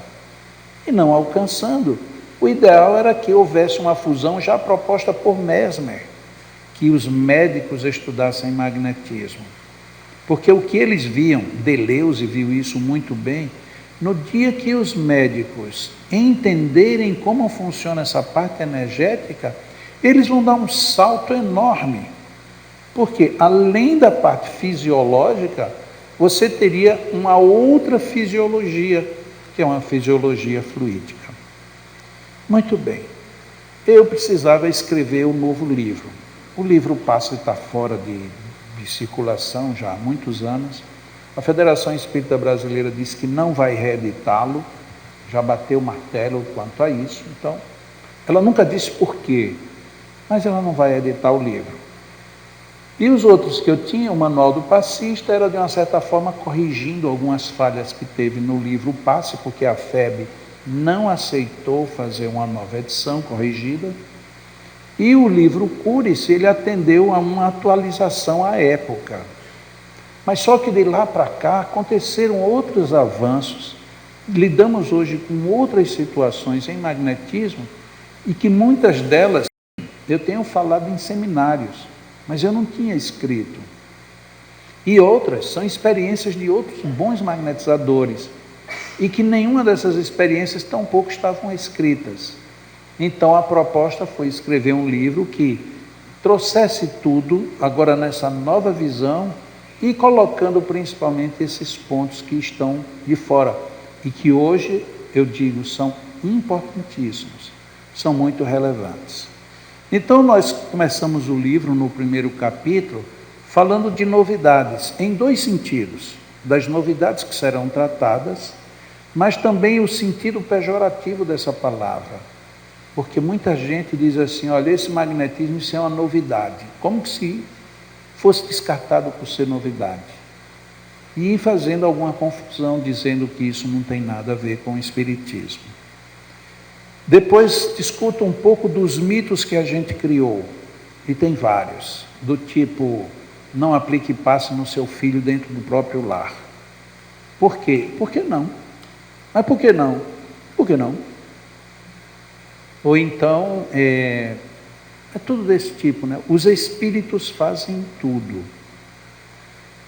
E não alcançando, o ideal era que houvesse uma fusão já proposta por Mesmer, que os médicos estudassem magnetismo. Porque o que eles viam, Deleuze viu isso muito bem, no dia que os médicos entenderem como funciona essa parte energética, eles vão dar um salto enorme. Porque além da parte fisiológica, você teria uma outra fisiologia, que é uma fisiologia fluídica. Muito bem. Eu precisava escrever um novo livro. O livro passa a estar fora de circulação já há muitos anos. A Federação Espírita Brasileira disse que não vai reeditá-lo, já bateu o martelo quanto a isso. Então, ela nunca disse por quê, mas ela não vai editar o livro. E os outros que eu tinha, o Manual do Passista, era de uma certa forma corrigindo algumas falhas que teve no livro Passe, porque a FEB não aceitou fazer uma nova edição corrigida. E o livro Cure-se, ele atendeu a uma atualização à época. Mas só que de lá para cá aconteceram outros avanços. Lidamos hoje com outras situações em magnetismo e que muitas delas eu tenho falado em seminários, mas eu não tinha escrito. E outras são experiências de outros bons magnetizadores e que nenhuma dessas experiências tampouco estavam escritas. Então a proposta foi escrever um livro que trouxesse tudo agora nessa nova visão e colocando principalmente esses pontos que estão de fora e que hoje, eu digo, são importantíssimos, são muito relevantes. Então nós começamos o livro no primeiro capítulo falando de novidades, em dois sentidos, das novidades que serão tratadas, mas também o sentido pejorativo dessa palavra, porque muita gente diz assim, olha, esse magnetismo, isso é uma novidade, como que se fosse descartado por ser novidade, e fazendo alguma confusão, dizendo que isso não tem nada a ver com o espiritismo. Depois discuto um pouco dos mitos que a gente criou, e tem vários, do tipo, não aplique passe no seu filho dentro do próprio lar. Por quê? Por que não? Mas por que não? Por que não? Ou então, é tudo desse tipo, né? Os espíritos fazem tudo.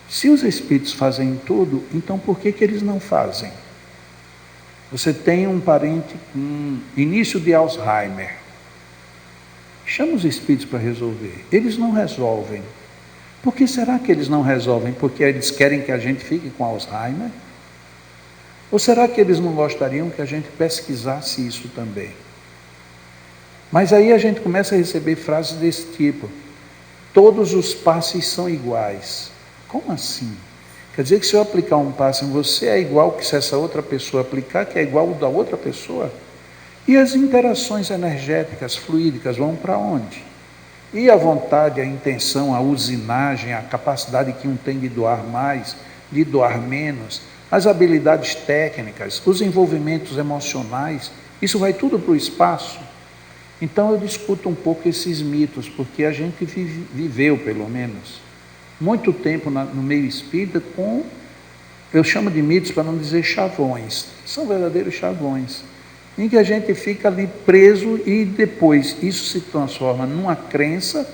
Se os espíritos fazem tudo, então por que eles não fazem? Você tem um parente com início de Alzheimer. Chama os espíritos para resolver. Eles não resolvem. Por que será que eles não resolvem? Porque eles querem que a gente fique com Alzheimer? Ou será que eles não gostariam que a gente pesquisasse isso também? Mas aí a gente começa a receber frases desse tipo. Todos os passes são iguais. Como assim? Quer dizer que se eu aplicar um passe em você é igual que se essa outra pessoa aplicar, que é igual o da outra pessoa? E as interações energéticas, fluídicas, vão para onde? E a vontade, a intenção, a usinagem, a capacidade que um tem de doar mais, de doar menos, as habilidades técnicas, os envolvimentos emocionais, isso vai tudo para o espaço? Então eu discuto um pouco esses mitos, porque a gente viveu, pelo menos, muito tempo no meio espírita com, eu chamo de mitos para não dizer chavões, são verdadeiros chavões, em que a gente fica ali preso e depois isso se transforma numa crença,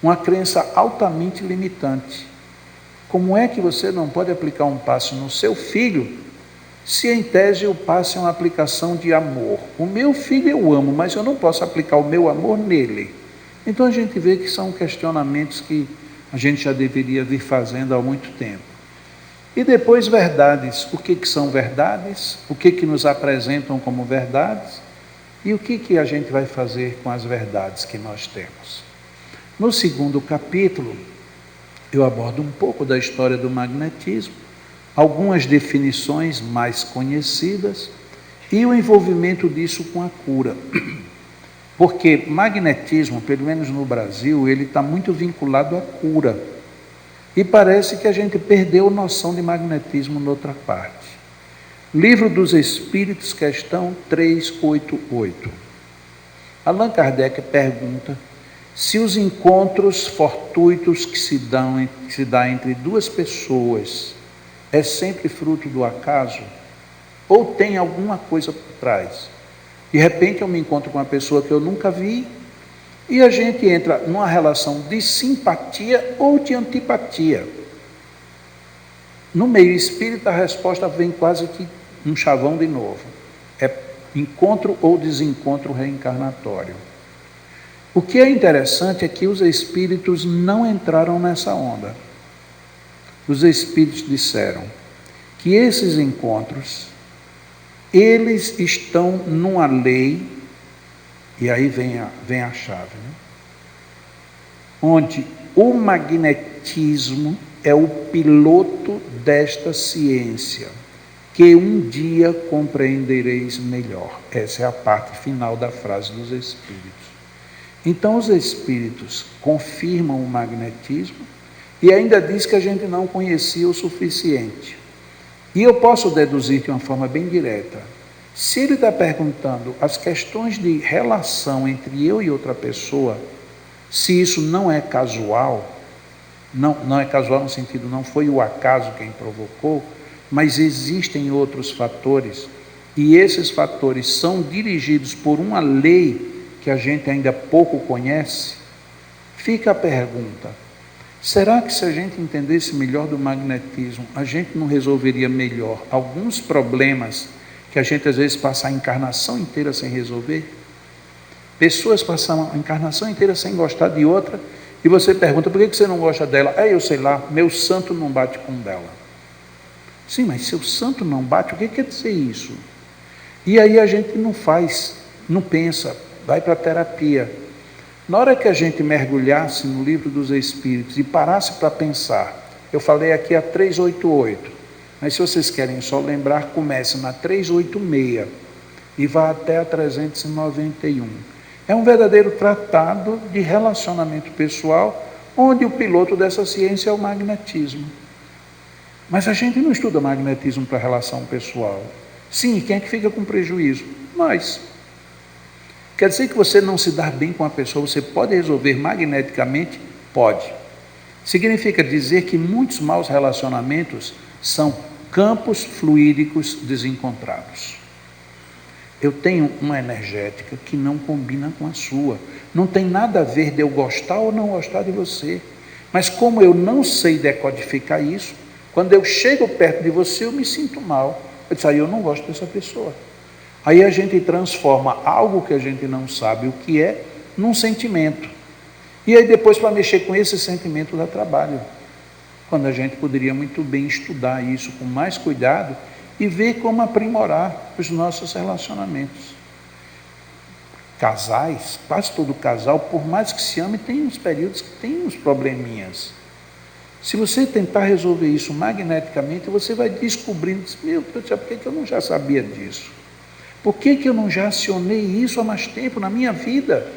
uma crença altamente limitante. Como é que você não pode aplicar um passe no seu filho, se em tese o passe é uma aplicação de amor? O meu filho eu amo, mas eu não posso aplicar o meu amor nele. Então a gente vê que são questionamentos que a gente já deveria vir fazendo há muito tempo. E depois verdades. O que são verdades? O que nos apresentam como verdades? E o que a gente vai fazer com as verdades que nós temos? No segundo capítulo, eu abordo um pouco da história do magnetismo, algumas definições mais conhecidas e o envolvimento disso com a cura. Porque magnetismo, pelo menos no Brasil, ele está muito vinculado à cura. E parece que a gente perdeu noção de magnetismo noutra parte. Livro dos Espíritos, questão 388. Allan Kardec pergunta se os encontros fortuitos que se dá entre duas pessoas é sempre fruto do acaso ou tem alguma coisa por trás. De repente eu me encontro com uma pessoa que eu nunca vi e a gente entra numa relação de simpatia ou de antipatia. No meio espírita a resposta vem quase que um chavão de novo. É encontro ou desencontro reencarnatório. O que é interessante é que os espíritos não entraram nessa onda. Os espíritos disseram que esses encontros, eles estão numa lei, e aí vem a chave, né? Onde o magnetismo é o piloto desta ciência, que um dia compreendereis melhor. Essa é a parte final da frase dos espíritos. Então os espíritos confirmam o magnetismo e ainda diz que a gente não conhecia o suficiente. E eu posso deduzir de uma forma bem direta. Se ele está perguntando as questões de relação entre eu e outra pessoa, se isso não é casual, não é casual no sentido, não foi o acaso quem provocou, mas existem outros fatores, e esses fatores são dirigidos por uma lei que a gente ainda pouco conhece, fica a pergunta: será que se a gente entendesse melhor do magnetismo, a gente não resolveria melhor alguns problemas que a gente às vezes passa a encarnação inteira sem resolver? Pessoas passam a encarnação inteira sem gostar de outra, e você pergunta: por que você não gosta dela? Eu sei lá, meu santo não bate com dela. Sim, mas seu santo não bate, o que quer dizer isso? E aí a gente não faz, não pensa, vai para a terapia. Na hora que a gente mergulhasse no livro dos Espíritos e parasse para pensar, eu falei aqui a 388, mas se vocês querem só lembrar, comece na 386 e vá até a 391. É um verdadeiro tratado de relacionamento pessoal, onde o piloto dessa ciência é o magnetismo. Mas a gente não estuda magnetismo para relação pessoal. Sim, quem é que fica com prejuízo? Nós. Quer dizer que você não se dar bem com a pessoa, você pode resolver magneticamente? Pode. Significa dizer que muitos maus relacionamentos são campos fluídicos desencontrados. Eu tenho uma energética que não combina com a sua. Não tem nada a ver de eu gostar ou não gostar de você. Mas como eu não sei decodificar isso, quando eu chego perto de você, eu me sinto mal. Eu disse: eu não gosto dessa pessoa. Aí a gente transforma algo que a gente não sabe o que é, num sentimento. E aí depois, para mexer com esse sentimento, dá trabalho. Quando a gente poderia muito bem estudar isso com mais cuidado e ver como aprimorar os nossos relacionamentos. Casais, quase todo casal, por mais que se ame, tem uns períodos que tem uns probleminhas. Se você tentar resolver isso magneticamente, você vai descobrindo: meu Deus do céu, por que eu não já sabia disso? Por que eu não já acionei isso há mais tempo na minha vida,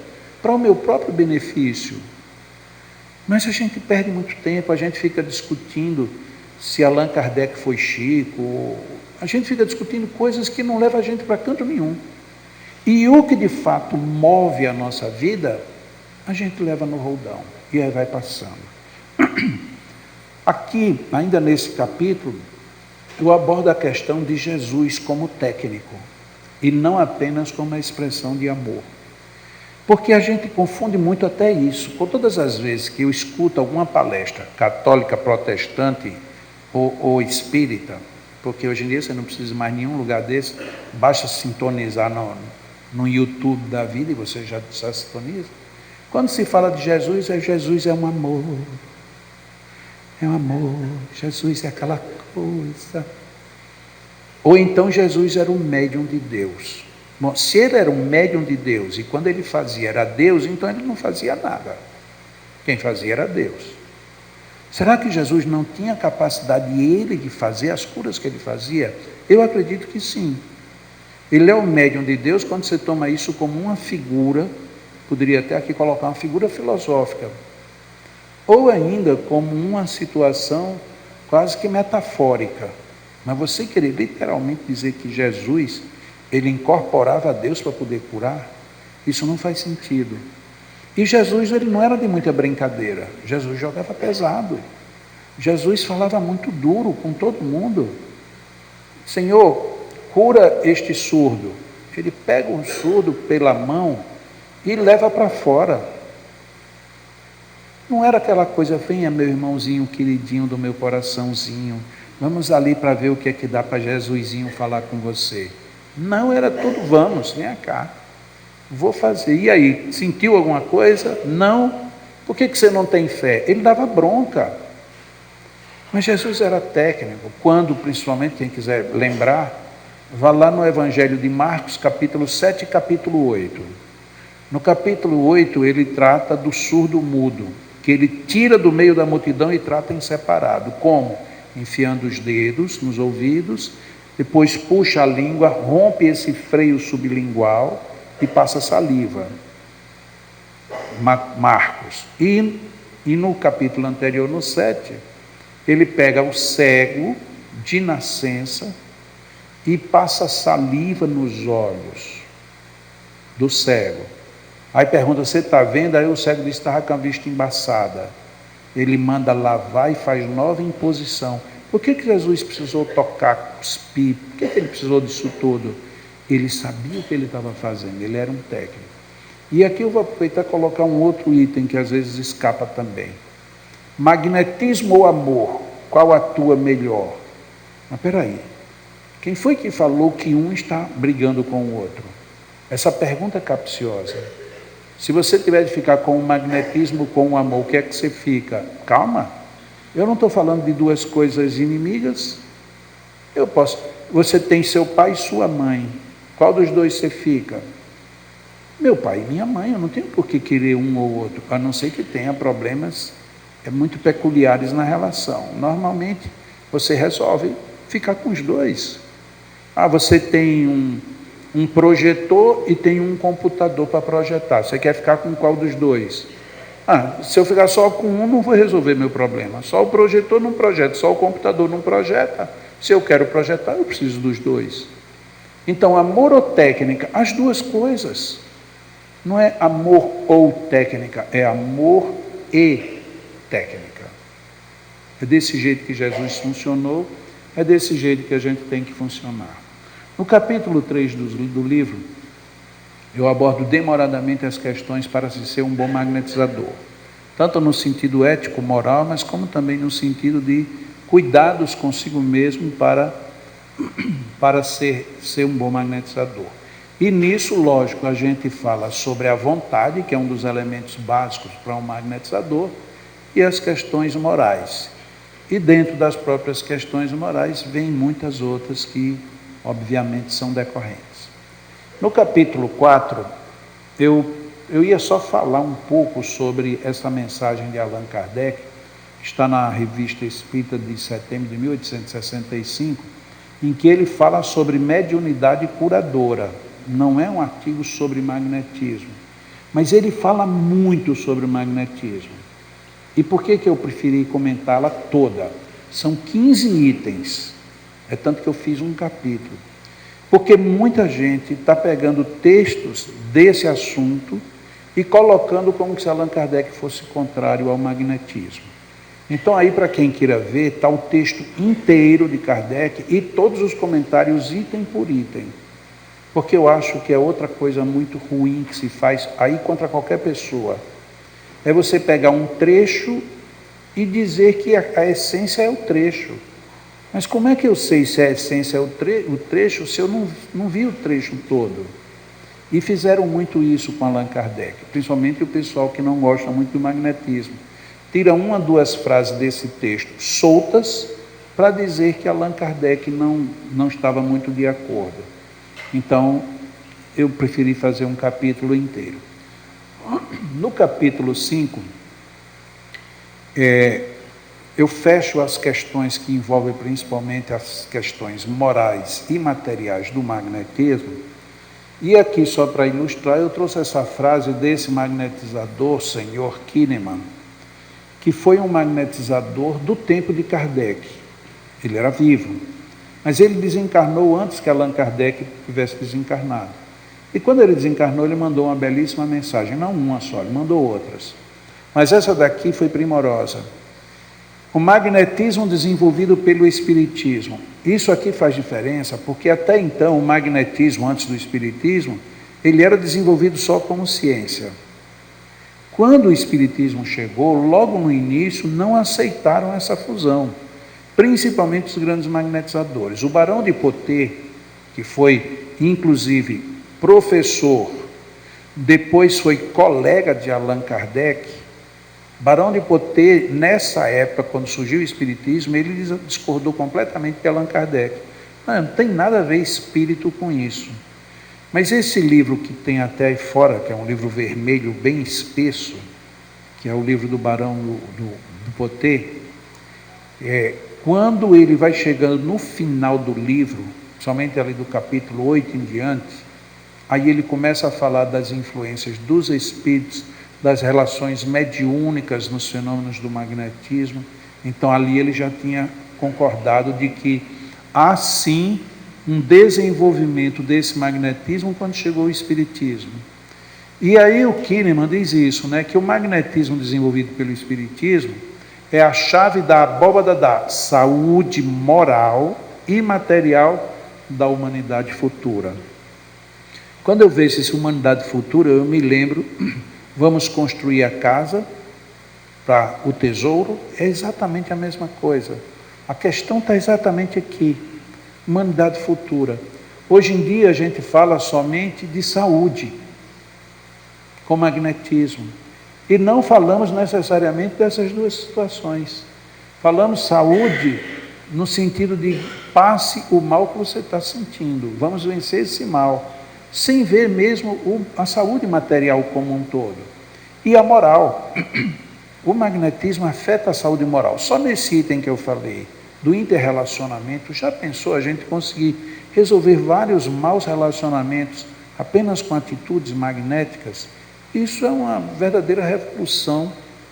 para o meu próprio benefício? Mas a gente perde muito tempo, a gente fica discutindo se Allan Kardec foi Chico, a gente fica discutindo coisas que não levam a gente para canto nenhum. E o que de fato move a nossa vida, a gente leva no roldão, e aí vai passando. Aqui, ainda nesse capítulo, eu abordo a questão de Jesus como técnico, e não apenas como uma expressão de amor. Porque a gente confunde muito até isso. Por todas as vezes que eu escuto alguma palestra católica, protestante ou espírita, porque hoje em dia você não precisa mais nenhum lugar desse, basta sintonizar no YouTube da vida e você já sintoniza. Quando se fala de Jesus é um amor. É um amor. Jesus é aquela força. Ou então Jesus era um médium de Deus. Bom, se ele era um médium de Deus e quando ele fazia era Deus, então ele não fazia nada. Quem fazia era Deus. Será que Jesus não tinha capacidade ele de fazer as curas que ele fazia? Eu acredito que sim. Ele é o médium de Deus quando você toma isso como uma figura, poderia até aqui colocar uma figura filosófica, ou ainda como uma situação quase que metafórica. Mas você querer literalmente dizer que Jesus, ele incorporava a Deus para poder curar, isso não faz sentido. E Jesus, ele não era de muita brincadeira. Jesus jogava pesado. Jesus falava muito duro com todo mundo. Senhor, cura este surdo. Ele pega o surdo pela mão e leva para fora. Não era aquela coisa, venha meu irmãozinho queridinho do meu coraçãozinho, vamos ali para ver o que é que dá para Jesusinho falar com você. Não, era tudo, vamos, vem cá, vou fazer. E aí, sentiu alguma coisa? Não. Por que você não tem fé? Ele dava bronca. Mas Jesus era técnico. Quando, principalmente, quem quiser lembrar, vá lá no Evangelho de Marcos, capítulo 7 e capítulo 8. No capítulo 8, ele trata do surdo mudo, que ele tira do meio da multidão e trata em separado. Como? Enfiando os dedos nos ouvidos, depois puxa a língua, rompe esse freio sublingual e passa saliva. Marcos. E no capítulo anterior, no 7, ele pega o cego de nascença e passa saliva nos olhos do cego. Aí pergunta, você está vendo? Aí o cego diz, estava com a vista embaçada. Ele manda lavar e faz nova imposição. Por que Jesus precisou tocar, cuspir? Por que ele precisou disso tudo? Ele sabia o que ele estava fazendo, ele era um técnico. E aqui eu vou aproveitar e colocar um outro item que às vezes escapa também. Magnetismo ou amor? Qual atua melhor? Mas peraí, quem foi que falou que um está brigando com o outro? Essa pergunta é capciosa. Se você tiver de ficar com o magnetismo, com o amor, o que é que você fica? Calma, eu não estou falando de duas coisas inimigas. Você tem seu pai e sua mãe. Qual dos dois você fica? Meu pai e minha mãe, eu não tenho por que querer um ou outro, a não ser que tenha problemas muito peculiares na relação. Normalmente, você resolve ficar com os dois. Você tem um projetor e tem um computador para projetar. Você quer ficar com qual dos dois? Se eu ficar só com um, não vou resolver meu problema. Só o projetor não projeta, só o computador não projeta. Se eu quero projetar, eu preciso dos dois. Então, amor ou técnica? As duas coisas. Não é amor ou técnica, é amor e técnica. É desse jeito que Jesus funcionou, é desse jeito que a gente tem que funcionar. No capítulo 3 do livro, eu abordo demoradamente as questões para se ser um bom magnetizador. Tanto no sentido ético, moral, mas como também no sentido de cuidados consigo mesmo para ser um bom magnetizador. E nisso, lógico, a gente fala sobre a vontade, que é um dos elementos básicos para um magnetizador, e as questões morais. E dentro das próprias questões morais, vem muitas outras que, obviamente, são decorrentes. No capítulo 4, eu ia só falar um pouco sobre essa mensagem de Allan Kardec, que está na Revista Espírita de setembro de 1865, em que ele fala sobre mediunidade curadora. Não é um artigo sobre magnetismo, mas ele fala muito sobre o magnetismo. E por que eu preferi comentá-la toda? São 15 itens, é tanto que eu fiz um capítulo. Porque muita gente está pegando textos desse assunto e colocando como se Allan Kardec fosse contrário ao magnetismo. Então aí, para quem queira ver, está o texto inteiro de Kardec e todos os comentários item por item. Porque eu acho que é outra coisa muito ruim que se faz aí contra qualquer pessoa. É você pegar um trecho e dizer que a essência é o trecho. Mas como é que eu sei se a essência é o trecho se eu não vi o trecho todo? E fizeram muito isso com Allan Kardec, principalmente o pessoal que não gosta muito do magnetismo. Tira uma, duas frases desse texto soltas para dizer que Allan Kardec não estava muito de acordo. Então, eu preferi fazer um capítulo inteiro. No capítulo 5, eu fecho as questões que envolvem principalmente as questões morais e materiais do magnetismo. E aqui, só para ilustrar, eu trouxe essa frase desse magnetizador, Sr. Kahneman, que foi um magnetizador do tempo de Kardec. Ele era vivo, mas ele desencarnou antes que Allan Kardec tivesse desencarnado. E quando ele desencarnou, ele mandou uma belíssima mensagem, não uma só, ele mandou outras. Mas essa daqui foi primorosa. O magnetismo desenvolvido pelo Espiritismo. Isso aqui faz diferença, porque até então o magnetismo, antes do Espiritismo, ele era desenvolvido só como ciência. Quando o Espiritismo chegou, logo no início, não aceitaram essa fusão, principalmente os grandes magnetizadores. O Barão de Poté, que foi, inclusive, professor, depois foi colega de Allan Kardec, Barão de Poté, nessa época, quando surgiu o Espiritismo, ele discordou completamente de Allan Kardec. Não tem nada a ver espírito com isso. Mas esse livro que tem até aí fora, que é um livro vermelho bem espesso, que é o livro do Barão do Poté, quando ele vai chegando no final do livro, somente ali do capítulo 8 em diante, aí ele começa a falar das influências dos espíritos, das relações mediúnicas nos fenômenos do magnetismo. Então ali ele já tinha concordado de que há sim um desenvolvimento desse magnetismo quando chegou o Espiritismo. E aí o Kahneman diz isso, que o magnetismo desenvolvido pelo Espiritismo é a chave da abóbada da saúde moral e material da humanidade futura. Quando eu vejo essa humanidade futura, eu me lembro, vamos construir a casa para o tesouro, é exatamente a mesma coisa. A questão está exatamente aqui, humanidade futura. Hoje em dia a gente fala somente de saúde, com magnetismo, e não falamos necessariamente dessas duas situações. Falamos saúde no sentido de passe o mal que você está sentindo, vamos vencer esse mal, sem ver mesmo a saúde material como um todo. E a moral. O magnetismo afeta a saúde moral. Só nesse item que eu falei, do interrelacionamento, já pensou a gente conseguir resolver vários maus relacionamentos apenas com atitudes magnéticas? Isso é uma verdadeira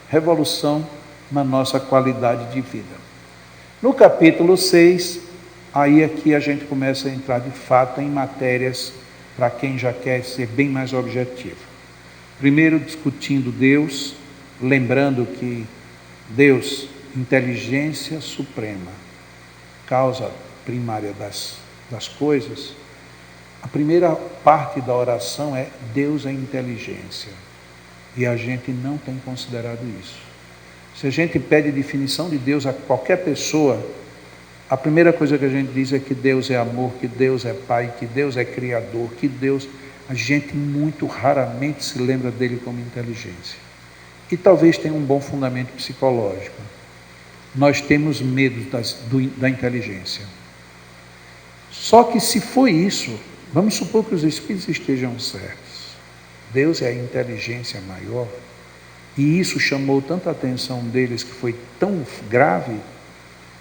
revolução na nossa qualidade de vida. No capítulo 6, aí aqui a gente começa a entrar de fato em matérias para quem já quer ser bem mais objetivo. Primeiro, discutindo Deus, lembrando que Deus, inteligência suprema, causa primária das coisas. A primeira parte da oração é Deus é inteligência, e a gente não tem considerado isso. Se a gente pede definição de Deus a qualquer pessoa, a primeira coisa que a gente diz é que Deus é amor, que Deus é Pai, que Deus é Criador, que Deus... A gente muito raramente se lembra dele como inteligência. E talvez tenha um bom fundamento psicológico. Nós temos medo da inteligência. Só que se foi isso, vamos supor que os espíritos estejam certos. Deus é a inteligência maior, e isso chamou tanta atenção deles que foi tão grave.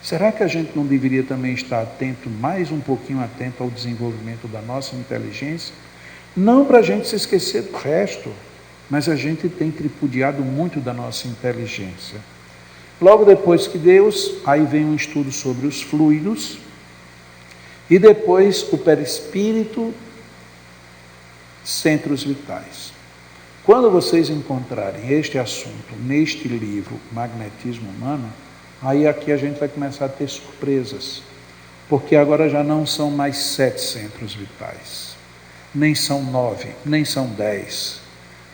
Será que a gente não deveria também estar atento, mais um pouquinho atento ao desenvolvimento da nossa inteligência? Não para a gente se esquecer do resto, mas a gente tem tripudiado muito da nossa inteligência. Logo depois que Deus, aí vem um estudo sobre os fluidos, e depois o perispírito, centros vitais. Quando vocês encontrarem este assunto neste livro, Magnetismo Humano, aí aqui a gente vai começar a ter surpresas, porque agora já não são mais 7 centros vitais, nem são 9, nem são 10.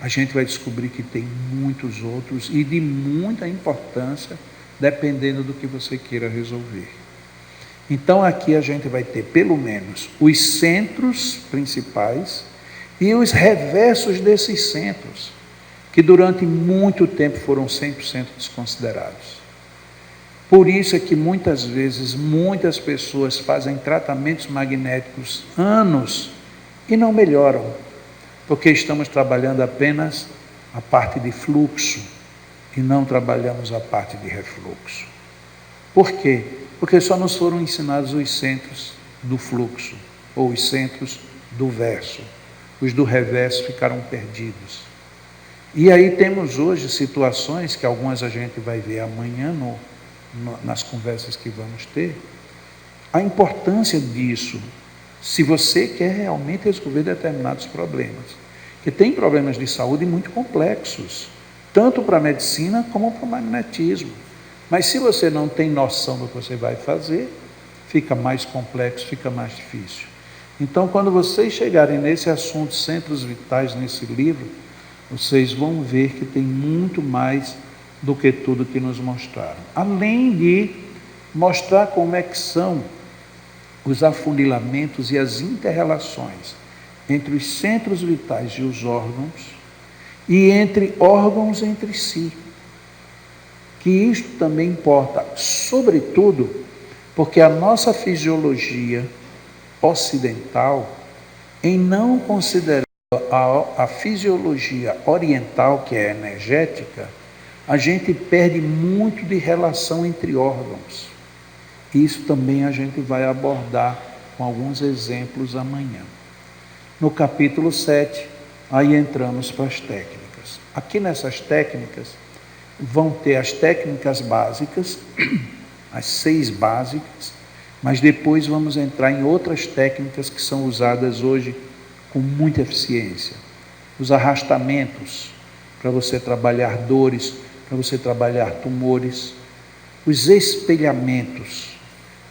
A gente vai descobrir que tem muitos outros e de muita importância, dependendo do que você queira resolver. Então aqui a gente vai ter pelo menos os centros principais e os reversos desses centros, que durante muito tempo foram 100% desconsiderados. Por isso é que muitas vezes, muitas pessoas fazem tratamentos magnéticos anos e não melhoram, porque estamos trabalhando apenas a parte de fluxo e não trabalhamos a parte de refluxo. Por quê? Porque só nos foram ensinados os centros do fluxo, ou os centros do verso. Os do reverso ficaram perdidos. E aí temos hoje situações, que algumas a gente vai ver amanhã nas conversas que vamos ter, a importância disso, se você quer realmente resolver determinados problemas. Que tem problemas de saúde muito complexos, tanto para a medicina como para o magnetismo. Mas se você não tem noção do que você vai fazer, fica mais complexo, fica mais difícil. Então, quando vocês chegarem nesse assunto, centros vitais, nesse livro, vocês vão ver que tem muito mais do que tudo que nos mostraram. Além de mostrar como é que são os afunilamentos e as interrelações entre os centros vitais e os órgãos, e entre órgãos entre si. Que isto também importa, sobretudo, porque a nossa fisiologia ocidental, em não considerar a fisiologia oriental, que é energética, a gente perde muito de relação entre órgãos. Isso também a gente vai abordar com alguns exemplos amanhã. No capítulo 7, aí entramos para as técnicas. Aqui nessas técnicas, vão ter as técnicas básicas, as 6 básicas, mas depois vamos entrar em outras técnicas que são usadas hoje com muita eficiência. Os arrastamentos, para você trabalhar dores, para você trabalhar tumores. Os espelhamentos,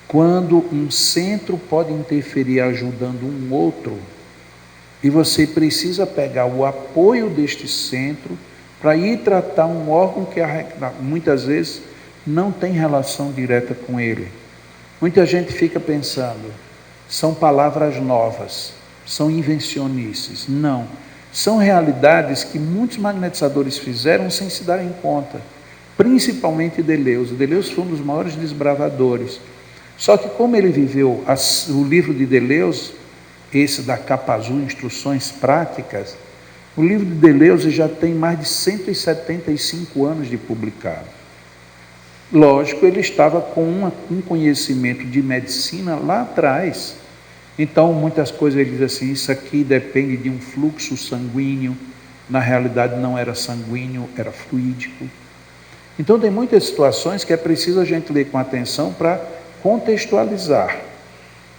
quando um centro pode interferir ajudando um outro, e você precisa pegar o apoio deste centro para ir tratar um órgão que muitas vezes não tem relação direta com ele. Muita gente fica pensando, são palavras novas, são invencionices. Não, são realidades que muitos magnetizadores fizeram sem se darem conta, principalmente Deleuze. Deleuze foi um dos maiores desbravadores. Só que como ele viveu o livro de Deleuze, esse da capa azul, Instruções Práticas, o livro de Deleuze já tem mais de 175 anos de publicado. Lógico, ele estava com um conhecimento de medicina lá atrás. Então, muitas coisas ele diz assim, isso aqui depende de um fluxo sanguíneo. Na realidade, não era sanguíneo, era fluídico. Então, tem muitas situações que é preciso a gente ler com atenção para contextualizar,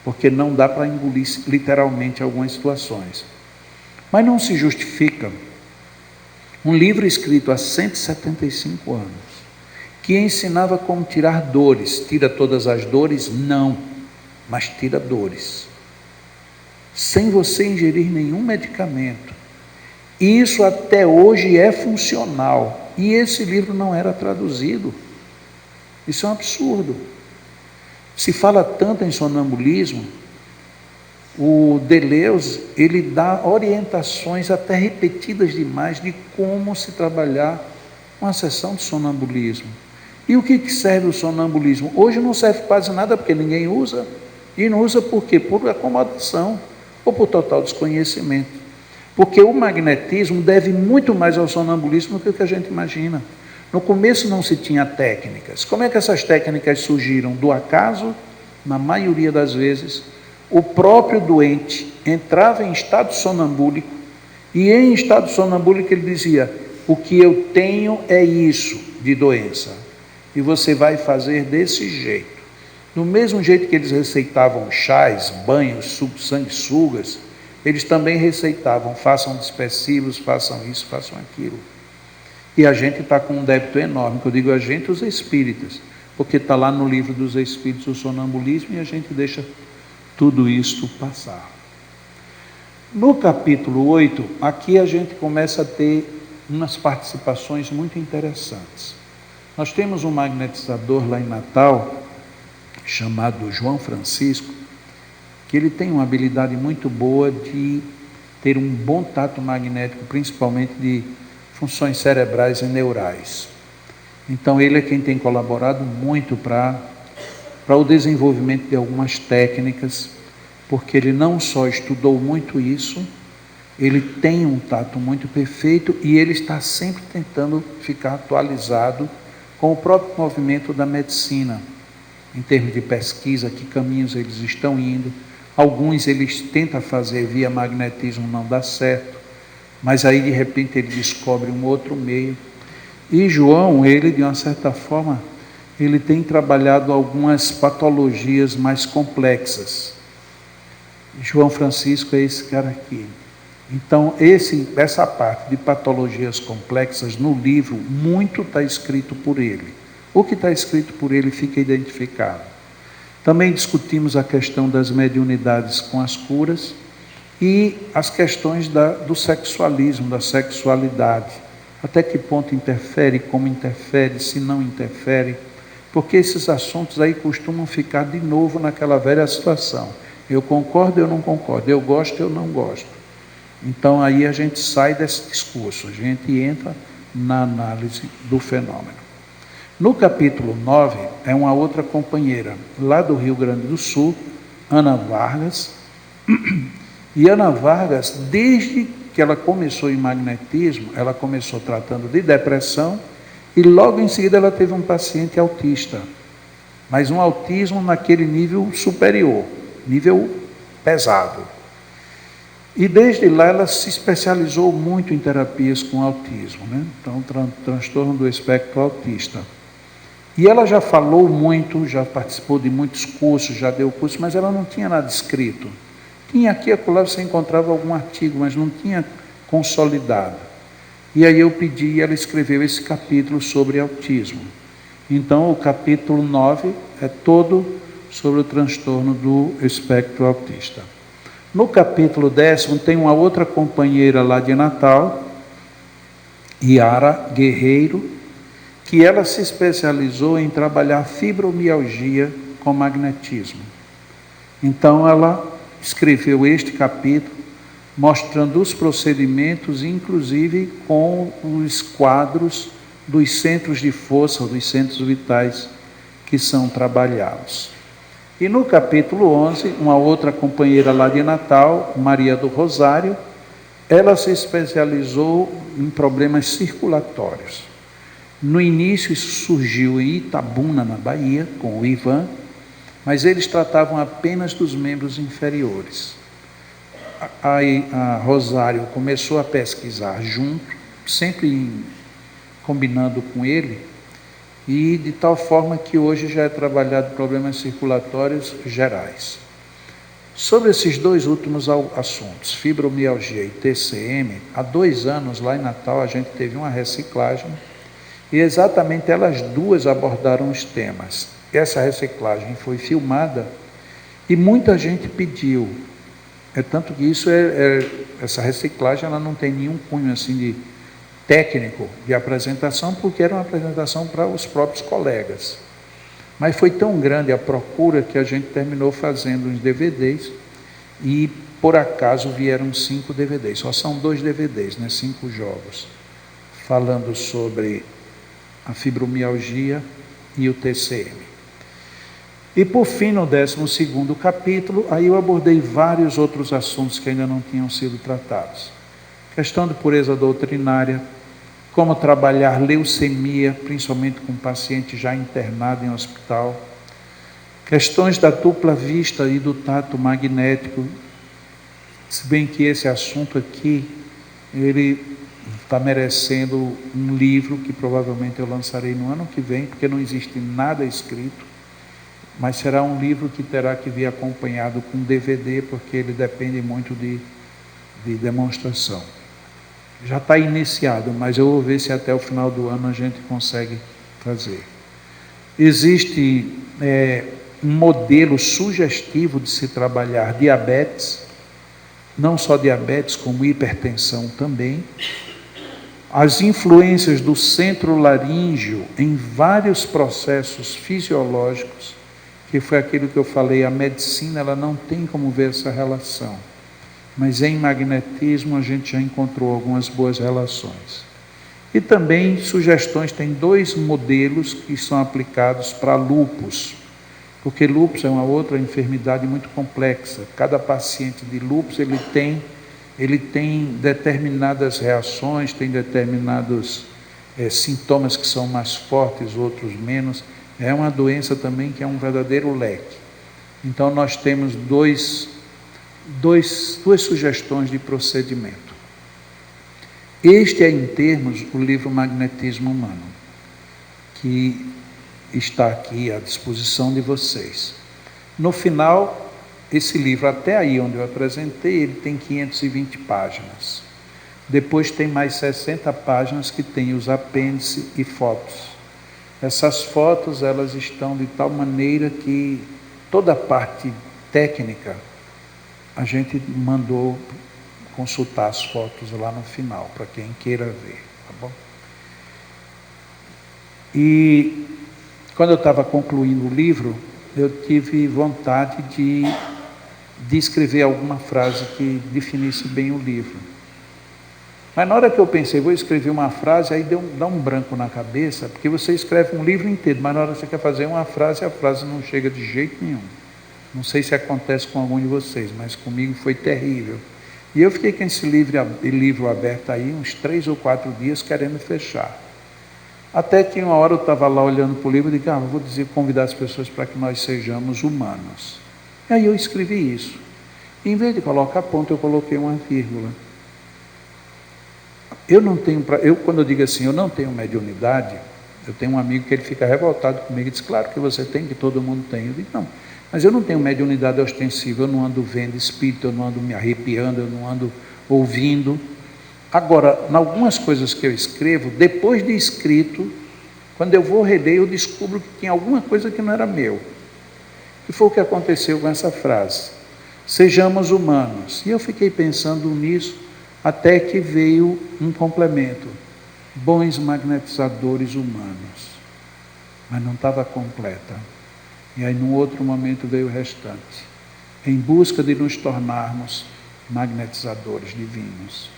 porque não dá para engolir literalmente algumas situações. Mas não se justifica um livro escrito há 175 anos, que ensinava como tirar dores. Tira todas as dores? Não, mas tira dores, sem você ingerir nenhum medicamento. Isso até hoje é funcional, e esse livro não era traduzido. Isso é um absurdo. Se fala tanto em sonambulismo, o Deleuze, ele dá orientações até repetidas demais de como se trabalhar uma sessão de sonambulismo. E o que serve o sonambulismo? Hoje não serve quase nada, porque ninguém usa. E não usa por quê? Por acomodação ou por total desconhecimento. Porque o magnetismo deve muito mais ao sonambulismo do que a gente imagina. No começo não se tinha técnicas. Como é que essas técnicas surgiram? Do acaso, na maioria das vezes. O próprio doente entrava em estado sonambúlico, e em estado sonambúlico ele dizia, o que eu tenho é isso de doença, e você vai fazer desse jeito. Do mesmo jeito que eles receitavam chás, banhos, sanguessugas, eles também receitavam, façam dispersivos, façam isso, façam aquilo. E a gente está com um débito enorme, que eu digo a gente, os espíritas, porque está lá no livro dos espíritos o sonambulismo, e a gente deixa tudo isto passar. No capítulo 8, aqui a gente começa a ter umas participações muito interessantes. Nós temos um magnetizador lá em Natal, chamado João Francisco, que ele tem uma habilidade muito boa de ter um bom tato magnético, principalmente de funções cerebrais e neurais. Então ele é quem tem colaborado muito para o desenvolvimento de algumas técnicas, porque ele não só estudou muito isso, ele tem um tato muito perfeito e ele está sempre tentando ficar atualizado com o próprio movimento da medicina, em termos de pesquisa, que caminhos eles estão indo. Alguns eles tentam fazer via magnetismo, não dá certo, mas aí de repente ele descobre um outro meio. E João, ele de uma certa forma, ele tem trabalhado algumas patologias mais complexas. João Francisco é esse cara aqui. Então, essa parte de patologias complexas no livro, muito está escrito por ele. O que está escrito por ele fica identificado. Também discutimos a questão das mediunidades com as curas e as questões do sexualismo, da sexualidade. Até que ponto interfere, como interfere, se não interfere. Porque esses assuntos aí costumam ficar de novo naquela velha situação. Eu concordo, eu não concordo. Eu gosto, eu não gosto. Então aí a gente sai desse discurso, a gente entra na análise do fenômeno. No capítulo 9, é uma outra companheira, lá do Rio Grande do Sul, Ana Vargas. E Ana Vargas, desde que ela começou em magnetismo, ela começou tratando de depressão, e logo em seguida ela teve um paciente autista, mas um autismo naquele nível superior, nível pesado. E desde lá ela se especializou muito em terapias com autismo, né? Então, transtorno do espectro autista. E ela já falou muito, já participou de muitos cursos, já deu curso, mas ela não tinha nada escrito. Tinha aqui e acolá você encontrava algum artigo, mas não tinha consolidado. E aí eu pedi e ela escreveu esse capítulo sobre autismo. Então o capítulo 9 é todo sobre o transtorno do espectro autista. No capítulo 10 tem uma outra companheira lá de Natal, Yara Guerreiro, que ela se especializou em trabalhar fibromialgia com magnetismo. Então ela escreveu este capítulo, mostrando os procedimentos, inclusive com os quadros dos centros de força, dos centros vitais que são trabalhados. E no capítulo 11, uma outra companheira lá de Natal, Maria do Rosário, ela se especializou em problemas circulatórios. No início isso surgiu em Itabuna, na Bahia, com o Ivan, mas eles tratavam apenas dos membros inferiores. A Rosário começou a pesquisar junto, sempre combinando com ele, e de tal forma que hoje já é trabalhado problemas circulatórios gerais. Sobre esses dois últimos assuntos, fibromialgia e TCM, há 2 anos lá em Natal a gente teve uma reciclagem e exatamente elas duas abordaram os temas. Essa reciclagem foi filmada e muita gente pediu. É tanto que essa reciclagem ela não tem nenhum cunho assim de técnico de apresentação, porque era uma apresentação para os próprios colegas. Mas foi tão grande a procura que a gente terminou fazendo uns DVDs e, por acaso, vieram 5 DVDs. Só são 2 DVDs, né? 5 jogos, falando sobre a fibromialgia e o TCM. E, por fim, no 12º capítulo, aí eu abordei vários outros assuntos que ainda não tinham sido tratados. Questão de pureza doutrinária, como trabalhar leucemia, principalmente com paciente já internado em hospital. Questões da dupla vista e do tato magnético, se bem que esse assunto aqui, ele está merecendo um livro que provavelmente eu lançarei no ano que vem, porque não existe nada escrito, mas será um livro que terá que vir acompanhado com DVD, porque ele depende muito de demonstração. Já está iniciado, mas eu vou ver se até o final do ano a gente consegue fazer. Existe um modelo sugestivo de se trabalhar diabetes, não só diabetes, como hipertensão também. As influências do centro laríngeo em vários processos fisiológicos, que foi aquilo que eu falei, a medicina ela não tem como ver essa relação. Mas em magnetismo a gente já encontrou algumas boas relações. E também sugestões, tem 2 modelos que são aplicados para lúpus, porque lúpus é uma outra enfermidade muito complexa. Cada paciente de lúpus, ele tem determinadas reações, tem determinados sintomas que são mais fortes, outros menos. É uma doença também que é um verdadeiro leque. Então nós temos duas sugestões de procedimento. Este é, em termos, o livro Magnetismo Humano, que está aqui à disposição de vocês. No final, esse livro, até aí onde eu apresentei, ele tem 520 páginas. Depois tem mais 60 páginas que tem os apêndices e fotos. Essas fotos, elas estão de tal maneira que toda a parte técnica a gente mandou consultar as fotos lá no final, para quem queira ver, tá bom? E quando eu estava concluindo o livro, eu tive vontade de escrever alguma frase que definisse bem o livro. Mas na hora que eu pensei, vou escrever uma frase, aí dá um branco na cabeça, porque você escreve um livro inteiro, mas na hora que você quer fazer uma frase, a frase não chega de jeito nenhum. Não sei se acontece com algum de vocês, mas comigo foi terrível. E eu fiquei com esse livro aberto aí uns 3 ou 4 dias querendo fechar. Até que uma hora eu estava lá olhando para o livro e disse, vou convidar as pessoas para que nós sejamos humanos. E aí eu escrevi isso. E em vez de colocar ponto, eu coloquei uma vírgula. Quando eu digo assim, eu não tenho mediunidade, eu tenho um amigo que ele fica revoltado comigo e diz, claro que você tem, que todo mundo tem. Eu digo, não, mas eu não tenho mediunidade ostensiva, eu não ando vendo espírito, eu não ando me arrepiando, eu não ando ouvindo. Agora, em algumas coisas que eu escrevo, depois de escrito, quando eu vou reler, eu descubro que tinha alguma coisa que não era meu. E foi o que aconteceu com essa frase. Sejamos humanos. E eu fiquei pensando nisso, até que veio um complemento. Bons magnetizadores humanos. Mas não estava completa. E aí, num outro momento, veio o restante. Em busca de nos tornarmos magnetizadores divinos.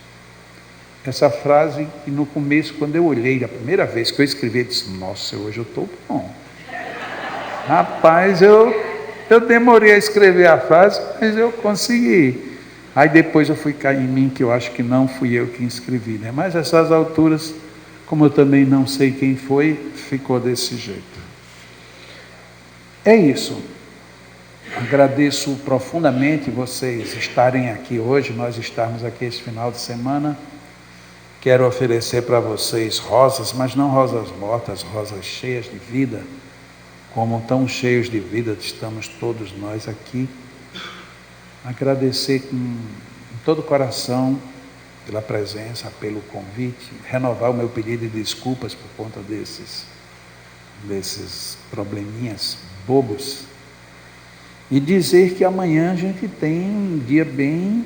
Essa frase, e no começo, quando eu olhei, a primeira vez que eu escrevi, eu disse, nossa, hoje eu estou bom. Rapaz, eu demorei a escrever a frase, mas eu consegui. Aí depois eu fui cair em mim, que eu acho que não fui eu que escrevi, né? Mas essas alturas, como eu também não sei quem foi, ficou desse jeito. É isso. Agradeço profundamente vocês estarem aqui hoje, nós estarmos aqui esse final de semana. Quero oferecer para vocês rosas, mas não rosas mortas, rosas cheias de vida, como tão cheios de vida estamos todos nós aqui. Agradecer com todo o coração pela presença, pelo convite, renovar o meu pedido de desculpas por conta desses probleminhas bobos, e dizer que amanhã a gente tem um dia bem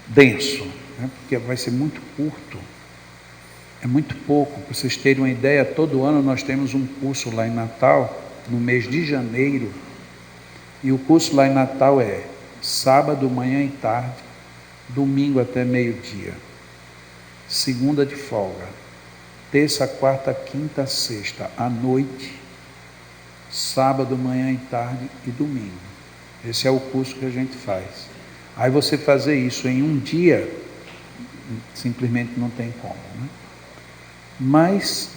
denso, né? Porque vai ser muito curto, é muito pouco. Para vocês terem uma ideia, todo ano nós temos um curso lá em Natal, no mês de janeiro, e o curso lá em Natal é sábado, manhã e tarde, domingo até meio-dia, segunda de folga, terça, quarta, quinta, sexta, à noite, sábado, manhã e tarde e domingo. Esse é o curso que a gente faz. Aí você fazer isso em um dia, simplesmente não tem como, né? Mas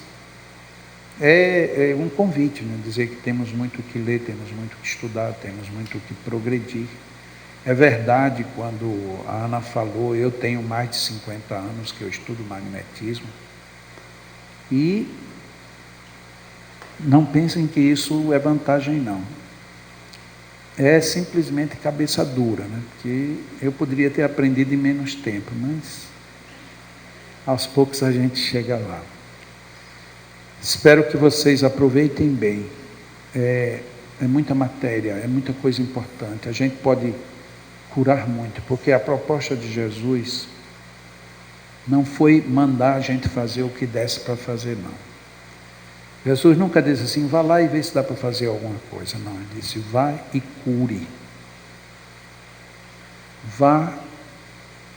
é um convite, né? Dizer que temos muito o que ler, temos muito o que estudar, temos muito o que progredir. É verdade, quando a Ana falou, eu tenho mais de 50 anos que eu estudo magnetismo, e não pensem que isso é vantagem, não. É simplesmente cabeça dura, né? Porque eu poderia ter aprendido em menos tempo, mas aos poucos a gente chega lá. Espero que vocês aproveitem bem. É muita matéria, é muita coisa importante. A gente pode curar muito, porque a proposta de Jesus não foi mandar a gente fazer o que desse para fazer, não. Jesus nunca disse assim, vá lá e vê se dá para fazer alguma coisa. Não, ele disse, vá e cure. Vá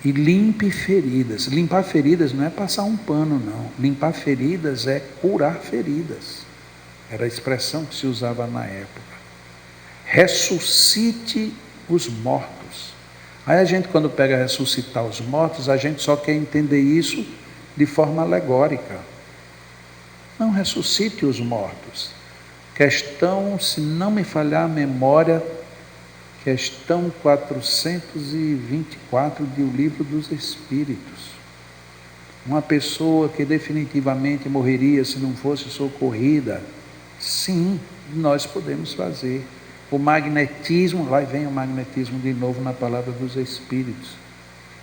e limpe feridas. Limpar feridas não é passar um pano, não. Limpar feridas é curar feridas. Era a expressão que se usava na época. Ressuscite os mortos. Aí a gente, quando pega ressuscitar os mortos, a gente só quer entender isso de forma alegórica. Não, ressuscite os mortos. Questão, se não me falhar a memória, questão 424 do Livro dos Espíritos. Uma pessoa que definitivamente morreria se não fosse socorrida. Sim, nós podemos fazer. O magnetismo, lá vem o magnetismo de novo na palavra dos Espíritos.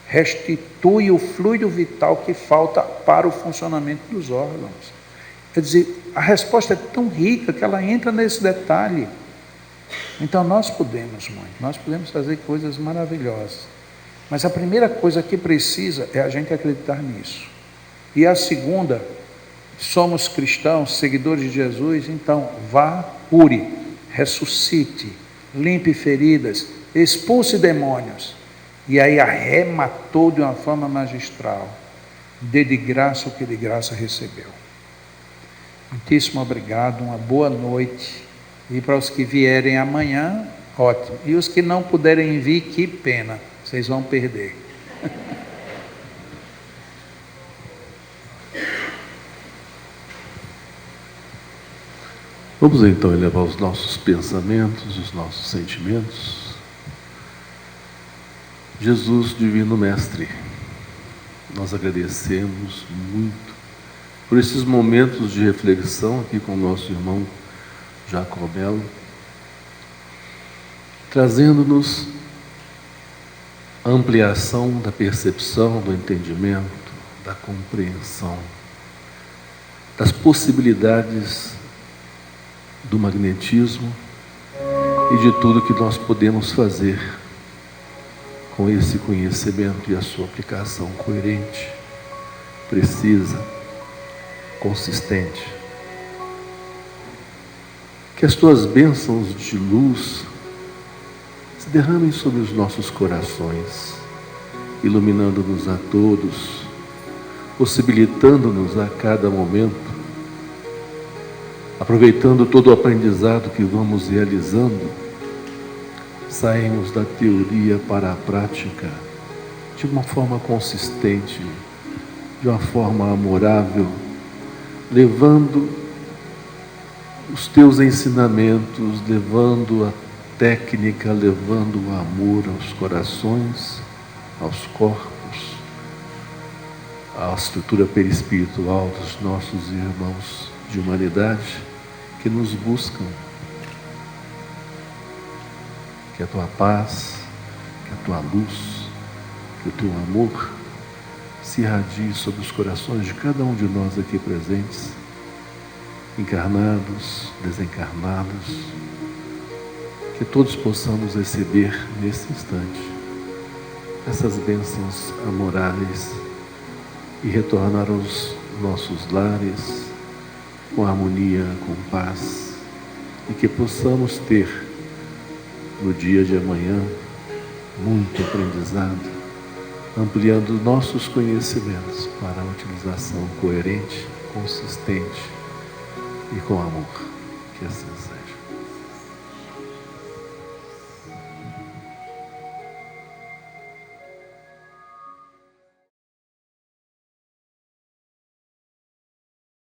Restitui o fluido vital que falta para o funcionamento dos órgãos. Quer dizer, a resposta é tão rica que ela entra nesse detalhe. Então nós podemos, mãe, nós podemos fazer coisas maravilhosas. Mas a primeira coisa que precisa é a gente acreditar nisso. E a segunda, somos cristãos, seguidores de Jesus, então vá, cure, ressuscite, limpe feridas, expulse demônios. E aí arrematou de uma forma magistral. Dê de graça o que de graça recebeu. Muitíssimo obrigado, uma boa noite. E para os que vierem amanhã, ótimo. E os que não puderem vir, que pena, vocês vão perder. Vamos então elevar os nossos pensamentos, os nossos sentimentos. Jesus, Divino Mestre, nós agradecemos muito por esses momentos de reflexão aqui com o nosso irmão Jacobelo, trazendo-nos a ampliação da percepção, do entendimento, da compreensão, das possibilidades do magnetismo e de tudo que nós podemos fazer com esse conhecimento e a sua aplicação coerente, precisa, consistente. Que as tuas bênçãos de luz se derramem sobre os nossos corações, iluminando-nos a todos, possibilitando-nos a cada momento, aproveitando todo o aprendizado que vamos realizando, saímos da teoria para a prática de uma forma consistente, de uma forma amorável, levando os teus ensinamentos, levando a técnica, levando o amor aos corações, aos corpos, à estrutura perispiritual dos nossos irmãos de humanidade que nos buscam. Que a tua paz, que a tua luz, que o teu amor se irradie sobre os corações de cada um de nós aqui presentes, encarnados, desencarnados, que todos possamos receber nesse instante essas bênçãos amoráveis e retornar aos nossos lares com harmonia, com paz, e que possamos ter no dia de amanhã muito aprendizado, ampliando nossos conhecimentos para a utilização coerente, consistente e com amor. Que assim seja.